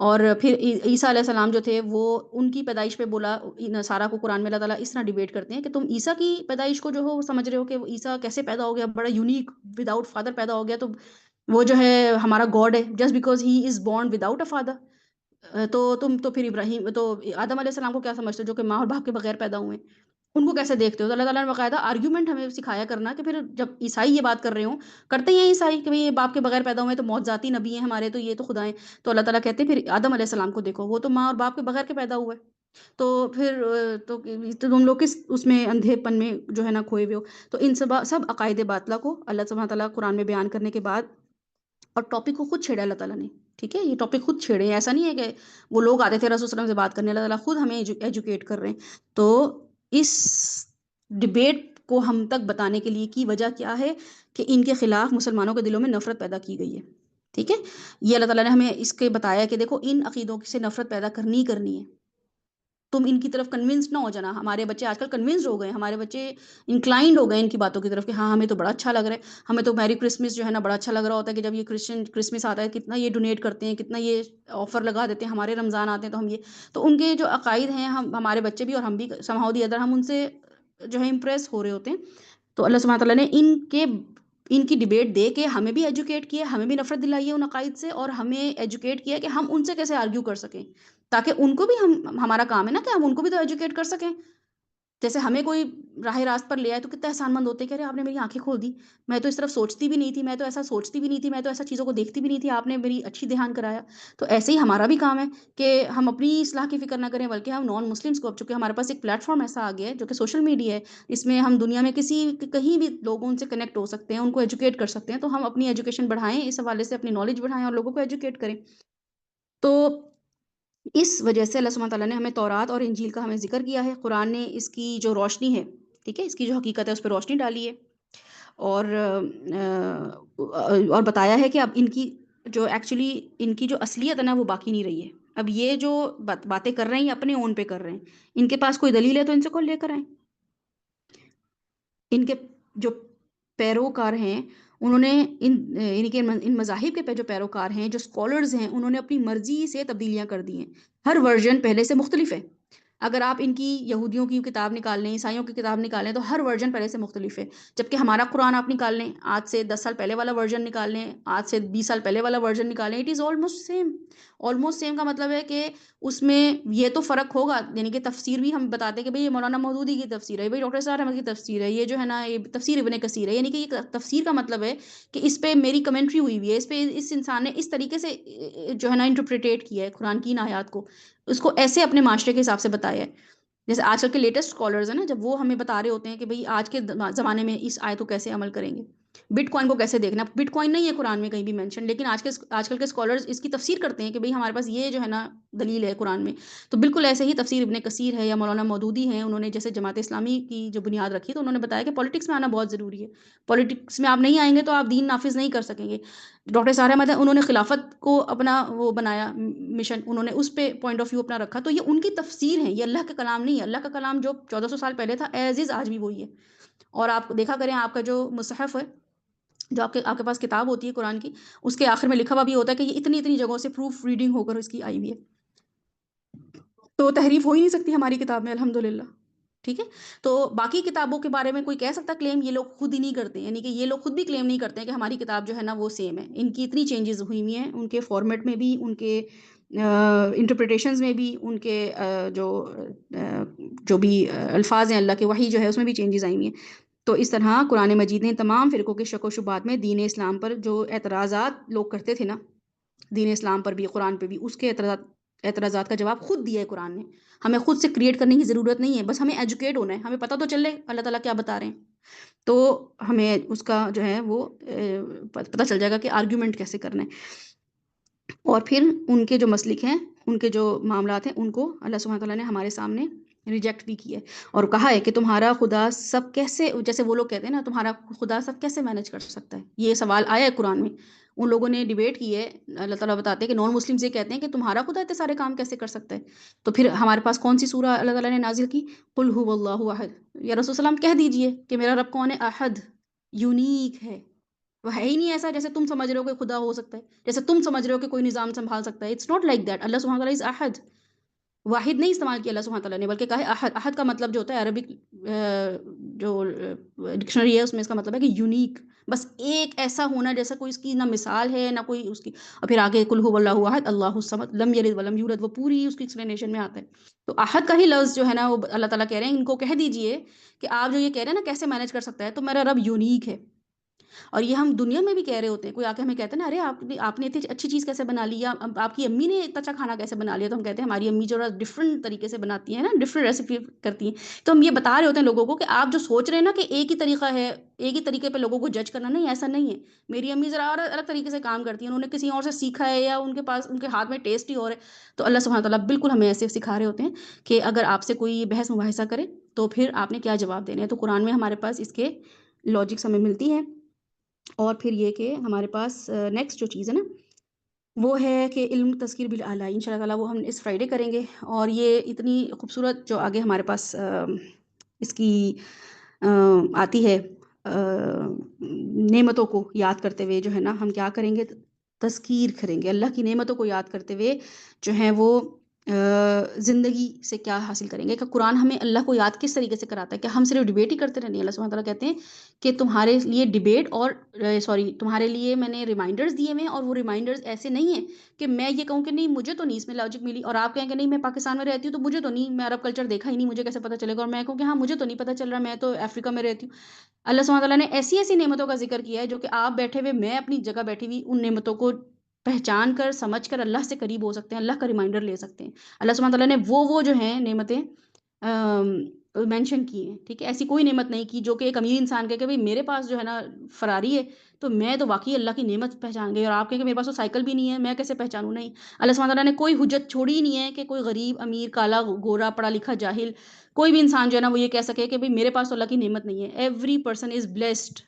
اور پھر عیسیٰ علیہ السلام جو تھے وہ ان کی پیدائش پہ بولا، نصارہ کو قرآن میں اللہ تعالیٰ اس طرح ڈیبیٹ کرتے ہیں کہ تم عیسیٰ کی پیدائش کو جو ہو سمجھ رہے ہو کہ عیسیٰ کیسے پیدا ہو گیا، بڑا یونیک وداؤٹ فادر پیدا ہو گیا، تو وہ جو ہے ہمارا گاڈ ہے just because he is born without a father. تو پھر ابراہیم تو آدم علیہ السلام کو کیا سمجھتے ہو جو کہ ماں اور باپ کے بغیر پیدا ہوئے ہیں، ان کو کیسے دیکھتے ہو؟ تو اللہ تعالیٰ نے باقاعدہ آرگیومنٹ ہمیں سکھایا کرنا کہ پھر جب عیسائی یہ بات کر رہے ہوں، کرتے ہیں عیسائی کہ بھئی یہ باپ کے بغیر پیدا ہوئے ہیں تو موت ذاتی نبی ہیں ہمارے، تو یہ تو خدا ہیں، تو اللہ تعالیٰ کہتے ہیں پھر آدم علیہ السلام کو دیکھو، وہ تو ماں اور باپ کے بغیر کے پیدا ہوئے، تو پھر تو تم لوگ کس اس میں اندھے پن میں جو ہے نا کھوئے ہوئے ہو؟ تو ان سب عقائد باطلہ کو اللہ سبحانہ تعالیٰ قرآن میں بیان کرنے کے بعد، اور ٹاپک کو خود چھیڑا اللہ تعالیٰ نے، ٹھیک ہے، یہ ٹاپک خود چھیڑے ہیں، ایسا نہیں ہے کہ وہ لوگ آتے تھے رسول صلی اللہ علیہ وسلم سے بات کرنے، اللہ تعالیٰ خود ہمیں ایجوکیٹ کر رہے ہیں۔ تو اس ڈبیٹ کو ہم تک بتانے کے لیے کی وجہ کیا ہے کہ ان کے خلاف مسلمانوں کے دلوں میں نفرت پیدا کی گئی ہے، ٹھیک ہے، یہ اللہ تعالیٰ نے ہمیں اس کے بتایا کہ دیکھو ان عقیدوں سے نفرت پیدا کرنی کرنی ہے، تم ان کی طرف کنونس نہ ہو جانا۔ ہمارے بچے آج کل کنونسڈ ہو گئے، ہمارے بچے انکلائنڈ ہو گئے ان کی باتوں کی طرف کہ ہاں ہمیں تو بڑا اچھا لگ رہا ہے، ہمیں تو میری کرسمس جو ہے نا بڑا اچھا لگ رہا ہوتا ہے کہ جب یہ کرسمس آتا ہے کتنا یہ ڈونیٹ کرتے ہیں، کتنا یہ آفر لگا دیتے ہیں، ہمارے رمضان آتے ہیں تو ہم یہ، تو ان کے جو عقائد ہیں ہمارے بچے بھی اور ہم بھی somehow the other ہم ان سے جو ہے امپریس ہو رہے ہوتے ہیں۔ تو اللہ سبحانہ تعالیٰ نے ان کی ڈبیٹ دے کے ہمیں بھی ایجوکیٹ کیا، ہمیں بھی نفرت دلائی ہے ان عقائد سے، اور ہمیں ایجوکیٹ کیا کہ ہم ان سے کیسے آرگیو کر سکیں، تاکہ ان کو بھی ہمارا کام ہے نا کہ ہم ان کو بھی تو ایجوکیٹ کر سکیں۔ جیسے ہمیں کوئی راہ راست پر لے آئے تو کتنا احسان مند ہوتے ہیں کہ ارے آپ نے میری آنکھیں کھول دی، میں تو اس طرف سوچتی بھی نہیں تھی، میں تو ایسا سوچتی بھی نہیں تھی، میں تو ایسا چیزوں کو دیکھتی بھی نہیں تھی، آپ نے میری اچھی دھیان کرایا۔ تو ایسے ہی ہمارا بھی کام ہے کہ ہم اپنی اصلاح کی فکر نہ کریں، بلکہ ہم نان مسلمس کو، اب چونکہ ہمارے پاس ایک پلیٹ فارم ایسا آ گیا ہے جو کہ سوشل میڈیا ہے، اس میں ہم دنیا میں کہیں بھی لوگوں سے کنیکٹ ہو سکتے ہیں، ان کو ایجوکیٹ کر سکتے ہیں، تو ہم اپنی ایجوکیشن بڑھائیں، اس حوالے سے اپنی نالج بڑھائیں اور لوگوں کو ایجوکیٹ کریں۔ تو اس وجہ سے اللہ سبحانہ تعالیٰ نے ہمیں تورات اور انجیل کا ہمیں ذکر کیا ہے، قرآن نے اس کی جو روشنی ہے، ٹھیک ہے، اس کی جو حقیقت ہے اس پہ روشنی ڈالی ہے، اور اور بتایا ہے کہ اب ان کی جو ایکچولی ان کی جو اصلیت ہے نا وہ باقی نہیں رہی ہے، اب یہ جو باتیں کر رہے ہیں یہ اپنے اون پہ کر رہے ہیں، ان کے پاس کوئی دلیل ہے تو ان سے کون لے کر آئیں۔ ان کے جو پیروکار ہیں انہوں نے یعنی کہ ان مذاہب کے جو پیروکار ہیں، جو اسکالرز ہیں، انہوں نے اپنی مرضی سے تبدیلیاں کر دی ہیں، ہر ورژن پہلے سے مختلف ہے۔ اگر آپ ان کی یہودیوں کی کتاب نکال لیں، عیسائیوں کی کتاب نکال لیں، تو ہر ورژن پہلے سے مختلف ہے، جبکہ ہمارا قرآن آپ نکال لیں، آج سے 10 سال پہلے والا ورژن نکال لیں، آج سے 20 سال پہلے والا ورژن نکال لیں، it is almost same. Almost same کا مطلب ہے کہ اس میں یہ تو فرق ہوگا، یعنی کہ تفسیر بھی ہم بتاتے ہیں کہ بھئی یہ مولانا مودودی کی تفسیر ہے، بھئی ڈاکٹر سعد احمد کی تفسیر ہے، یہ جو ہے نا یہ تفسیر ابن کثیر ہے، یعنی کہ یہ تفسیر کا مطلب ہے کہ اس پہ میری کمنٹری ہوئی ہوئی ہے، اس پہ اس انسان نے اس طریقے سے جو ہے نا انٹرپریٹیٹ کیا ہے قرآن کی ان آیات کو، اس کو ایسے اپنے معاشرے کے حساب سے بتایا ہے۔ جیسے آج کل کے لیٹسٹ اسکالرز ہیں نا، جب وہ ہمیں بتا رہے ہوتے ہیں کہ بھئی آج کے زمانے میں اس آیت کو کیسے عمل کریں گے، بٹ کوائن کو کیسے دیکھنا، بٹ کوائن نہیں ہے قرآن میں کہیں بھی مینشن، لیکن آج کل کے اسکالرز اس کی تفسیر کرتے ہیں کہ بھئی ہمارے پاس یہ جو ہے نا دلیل ہے قرآن میں۔ تو بالکل ایسے ہی تفسیر ابن کثیر ہے یا مولانا مودودی ہیں، انہوں نے جیسے جماعت اسلامی کی جو بنیاد رکھی تو انہوں نے بتایا کہ پولیٹکس میں آنا بہت ضروری ہے، پولیٹکس میں آپ نہیں آئیں گے تو آپ دین نافذ نہیں کر سکیں گے۔ ڈاکٹر سارہ احمد انہوں نے خلافت کو اپنا وہ بنایا مشن، انہوں نے اس پہ پوائنٹ آف ویو اپنا رکھا، تو یہ ان کی تفسیر ہے، یہ اللہ کا کلام نہیں ہے، اللہ کا کلام جو 1400 سال پہلے تھا ایز از آج بھی وہی ہے۔ اور آپ دیکھا کریں آپ کا جو مصحف ہے، جو آپ کے پاس کتاب ہوتی ہے قرآن کی، اس کے آخر میں لکھا ہوا بھی ہوتا ہے کہ یہ اتنی اتنی جگہوں سے پروف ریڈنگ ہو کر اس کی آئی ہوئی ہے، تو تحریف ہو ہی نہیں سکتی ہماری کتاب میں الحمدللہ، ٹھیک ہے۔ تو باقی کتابوں کے بارے میں کوئی کہہ سکتا کلیم، یہ لوگ خود ہی نہیں کرتے، یعنی کہ یہ لوگ خود بھی کلیم نہیں کرتے ہیں کہ ہماری کتاب جو ہے نا وہ سیم ہے، ان کی اتنی چینجز ہوئی ہوئی ہیں، ان کے فارمیٹ میں بھی، ان کے انٹرپریٹیشنز میں بھی، ان کے جو بھی الفاظ ہیں اللہ کے وحی جو ہے اس میں بھی چینجز آئی ہوئی ہیں۔ تو اس طرح قرآن مجید نے تمام فرقوں کے شک و شبہات میں دین اسلام پر جو اعتراضات لوگ کرتے تھے نا، دین اسلام پر بھی قرآن پہ بھی، اس کے اعتراضات کا جواب خود دیا ہے قرآن نے، ہمیں خود سے کریٹ کرنے کی ضرورت نہیں ہے، بس ہمیں ایجوکیٹ ہونا ہے، ہمیں پتہ تو چلے اللہ تعالیٰ کیا بتا رہے ہیں، تو ہمیں اس کا جو ہے وہ پتہ چل جائے گا کہ آرگیومنٹ کیسے کرنا ہے۔ اور پھر ان کے جو مسلک ہیں، ان کے جو معاملات ہیں، ان کو اللہ سبحانہ تعالیٰ نے ہمارے سامنے ریجیکٹ بھی کیا ہے، اور کہا ہے کہ تمہارا خدا سب کیسے، جیسے وہ لوگ کہتے ہیں نا تمہارا خدا سب کیسے مینج کر سکتا ہے، یہ سوال آیا ہے قرآن میں، ان لوگوں نے ڈیبیٹ کی ہے، اللہ تعالیٰ بتاتے ہیں کہ نان مسلمز یہ کہتے ہیں کہ تمہارا خدا اتنے سارے کام کیسے کر سکتا ہے، تو پھر ہمارے پاس کون سی سورہ اللہ تعالیٰ نے نازل کی، قل هو اللہ احد، یا رسول صلی اللہ علیہ وسلم کہہ دیجئے کہ میرا رب کون ہے، احد، یونیک ہے، وہ ہے ہی نہیں ایسا جیسے تم سمجھ رہے ہو کہ خدا ہو سکتا ہے، جیسے تم سمجھ رہے ہو کہ کوئی نظام سنبھال سکتا ہے، اٹس ناٹ لائک دیٹ، اللہ سبحانہ وتعالی از احد، واحد نہیں استعمال کیا اللہ سبحانہ تعالیٰ نے، بلکہ کہا ہے احد، احد کا مطلب جو ہوتا ہے عربک جو ڈکشنری ہے اس میں اس کا مطلب ہے کہ یونیک، بس ایک ایسا ہونا جیسا کوئی اس کی نہ مثال ہے نہ کوئی اس کی، اور پھر آگے قل هو اللہ احد اللہ الصمد لم یلد ولم یولد، وہ پوری اس کی ایکسپلینیشن میں آتا ہے. تو احد کا ہی لفظ جو ہے نا وہ اللہ تعالیٰ کہہ رہے ہیں ان کو کہہ دیجئے کہ آپ جو یہ کہہ رہے ہیں نا کیسے مینج کر سکتا ہے، تو میرا رب یونیک ہے. اور یہ ہم دنیا میں بھی کہہ رہے ہوتے ہیں، کوئی آ کے ہمیں کہتا ہے نا ارے آپ نے اتنی اچھی چیز کیسے بنا لی، یا آپ کی امی نے اتنا اچھا کھانا کیسے بنا لیا، تو ہم کہتے ہیں ہماری امی جو ڈفرنٹ طریقے سے بناتی ہیں نا، ڈفرنٹ ریسیپی کرتی ہیں. تو ہم یہ بتا رہے ہوتے ہیں لوگوں کو کہ آپ جو سوچ رہے ہیں نا کہ ایک ہی طریقہ ہے، ایک ہی طریقے پہ لوگوں کو جج کرنا، نہیں ایسا نہیں ہے. میری امی ذرا اور الگ طریقے سے کام کرتی ہیں، انہوں نے کسی اور سے سیکھا ہے یا ان کے پاس ان کے ہاتھ میں ٹیسٹ ہی اور ہے. تو اللہ سبحانہ تعالیٰ بالکل ہمیں ایسے سکھا رہے ہوتے ہیں کہ اگر آپ سے کوئی بحث مباحثہ کرے تو پھر آپ نے کیا جواب دینے ہیں. تو قرآن میں ہمارے پاس اس کے لاجکس ہمیں ملتی ہیں. اور پھر یہ کہ ہمارے پاس نیکسٹ جو چیز ہے نا وہ ہے کہ علم تذکیر بالاعلیٰ، ان شاء اللہ تعالیٰ وہ ہم اس فرائیڈے کریں گے. اور یہ اتنی خوبصورت جو آگے ہمارے پاس اس کی آتی ہے نعمتوں کو یاد کرتے ہوئے جو ہے نا ہم کیا کریں گے، تذکیر کریں گے اللہ کی نعمتوں کو یاد کرتے ہوئے جو ہیں وہ زندگی سے کیا حاصل کریں گے، کہ قرآن ہمیں اللہ کو یاد کس طریقے سے کراتا ہے. کہ ہم صرف ڈبیٹ ہی کرتے رہنے، اللہ سبحانہ تعالیٰ کہتے ہیں کہ تمہارے لیے ڈبیٹ اور تمہارے لیے میں نے ریمائنڈرز دیے ہوئے ہیں، اور وہ ریمائنڈرز ایسے نہیں ہیں کہ میں یہ کہوں کہ نہیں مجھے تو نہیں اس میں لاجک ملی، اور آپ کہیں کہ نہیں میں پاکستان میں رہتی ہوں تو مجھے تو نہیں، میں عرب کلچر دیکھا ہی نہیں، مجھے کیسے پتہ چلے گا، اور میں کہوں کہ ہاں مجھے تو نہیں پتہ چل رہا، میں تو افریقہ میں رہتی ہوں. اللہ سبحانہ تعالیٰ نے ایسی ایسی نعمتوں کا ذکر کیا ہے جو کہ آپ بیٹھے ہوئے، میں اپنی جگہ بیٹھی ہوئی ان نعمتوں کو پہچان کر سمجھ کر اللہ سے قریب ہو سکتے ہیں، اللہ کا ریمائنڈر لے سکتے ہیں. اللہ سبحانہ تعالیٰ نے وہ جو ہیں نعمتیں مینشن کی ہیں، ٹھیک ہے. ایسی کوئی نعمت نہیں کی جو کہ ایک امیر انسان کہے کہ بھئی میرے پاس جو ہے نا فراری ہے تو میں تو واقعی اللہ کی نعمت پہچان گئی، اور آپ کہیں کہ میرے پاس تو سائیکل بھی نہیں ہے میں کیسے پہچانوں. نہیں، اللہ سبحانہ تعالیٰ نے کوئی حجت چھوڑی ہی نہیں ہے کہ کوئی غریب امیر کالا گورا پڑھا لکھا جاہل کوئی بھی انسان جو ہے نا وہ یہ کہہ سکے کہ بھئی میرے پاس تو اللہ کی نعمت نہیں ہے. Every person is blessed.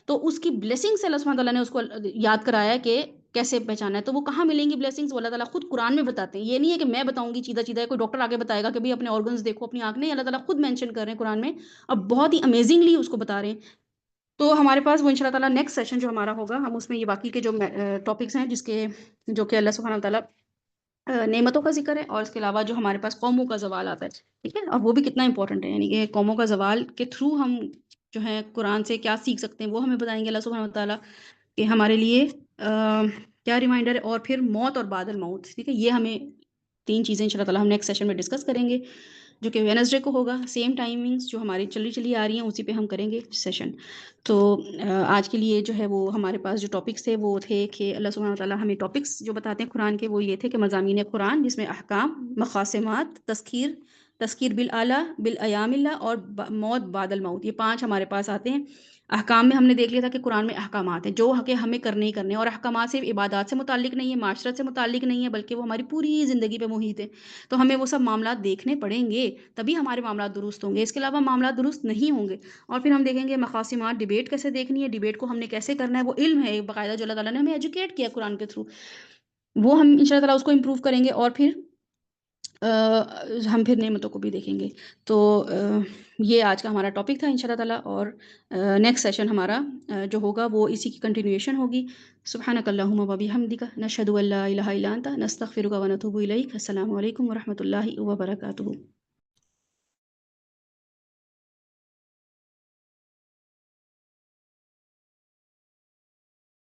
تو اس کی بلیسنگ سے اللہ سبحانہ تعالیٰ نے اس کو یاد کرایا ہے کہ کیسے پہچانا ہے. تو وہ کہاں ملیں گی بلیسنگز، وہ اللہ تعالیٰ خود قرآن میں بتاتے ہیں. یہ نہیں ہے کہ میں بتاؤں گی چیدہ چیدہ، کوئی ڈاکٹر آگے بتائے گا کہ بھئی اپنے آرگنز دیکھو اپنی آنکھ، نہیں، اللہ تعالیٰ خود مینشن کر رہے ہیں قرآن میں، اور بہت ہی امیزنگلی اس کو بتا رہے ہیں. تو ہمارے پاس وہ انشاءاللہ تعالیٰ نیکسٹ سیشن جو ہمارا ہوگا ہم اس میں یہ باقی کے جو ٹاپکس ہیں جس کے جو کہ اللہ سبحانہ تعالیٰ نعمتوں کا ذکر ہے، اور اس کے علاوہ جو ہمارے پاس قوموں کا زوال آتا ہے، ٹھیک ہے، اور وہ بھی کتنا امپورٹنٹ ہے. یعنی کہ قوموں کا زوال کے تھرو ہم جو ہے قرآن سے کیا سیکھ سکتے ہیں وہ ہمیں بتائیں گے اللہ سبحانہ تعالیٰ کہ ہمارے لیے کیا ریمائنڈر ہے. اور پھر موت اور بعد الموت، ٹھیک ہے، یہ ہمیں تین چیزیں ان شاء اللہ تعالیٰ ہم نیکسٹ سیشن میں ڈسکس کریں گے، جو کہ وینسڈے کو ہوگا. سیم ٹائمنگز جو ہماری چلی آ رہی ہیں اسی پہ ہم کریں گے سیشن. تو آج کے لیے جو ہے وہ ہمارے پاس جو ٹاپکس تھے وہ تھے کہ اللہ سبحانہ تعالیٰ ہمیں ٹاپکس جو بتاتے ہیں قرآن کے وہ یہ تھے کہ مضامین قرآن جس میں احکام، مقاسمات، تذکیر بالاعلیٰ بالایام اللہ، اور موت بعد الموت، یہ پانچ ہمارے پاس آتے ہیں. احکام میں ہم نے دیکھ لیا تھا کہ قرآن میں احکامات ہیں جو کہ ہمیں کرنے ہی کرنے ہیں، اور احکامات صرف عبادات سے متعلق نہیں ہے، معاشرت سے متعلق نہیں ہے، بلکہ وہ ہماری پوری زندگی پہ محیط ہے. تو ہمیں وہ سب معاملات دیکھنے پڑیں گے تبھی ہمارے معاملات درست ہوں گے، اس کے علاوہ معاملات درست نہیں ہوں گے. اور پھر ہم دیکھیں گے مقاسمات، ڈیبیٹ کیسے دیکھنی ہے، ڈیبیٹ کو ہم نے کیسے کرنا ہے، وہ علم ہے باقاعدہ جو اللہ تعالیٰ نے ہمیں ایجوکیٹ کیا قرآن کے تھرو، وہ ہم ان شاء اللہ تعالیٰ اس کو امپروو کریں گے. اور پھر ہم پھر نعمتوں کو بھی دیکھیں گے. تو یہ آج کا ہمارا ٹاپک تھا ان شاء اللہ تعالیٰ. اور نیکسٹ سیشن ہمارا جو ہوگا وہ اسی کی کنٹینیوشن ہوگی. سبحانک اللہم و بحمدک نشہد ان لا الہ الا انت نستغفرک و نتوب الیک. السلام علیکم ورحمۃ اللہ وبرکاتہ.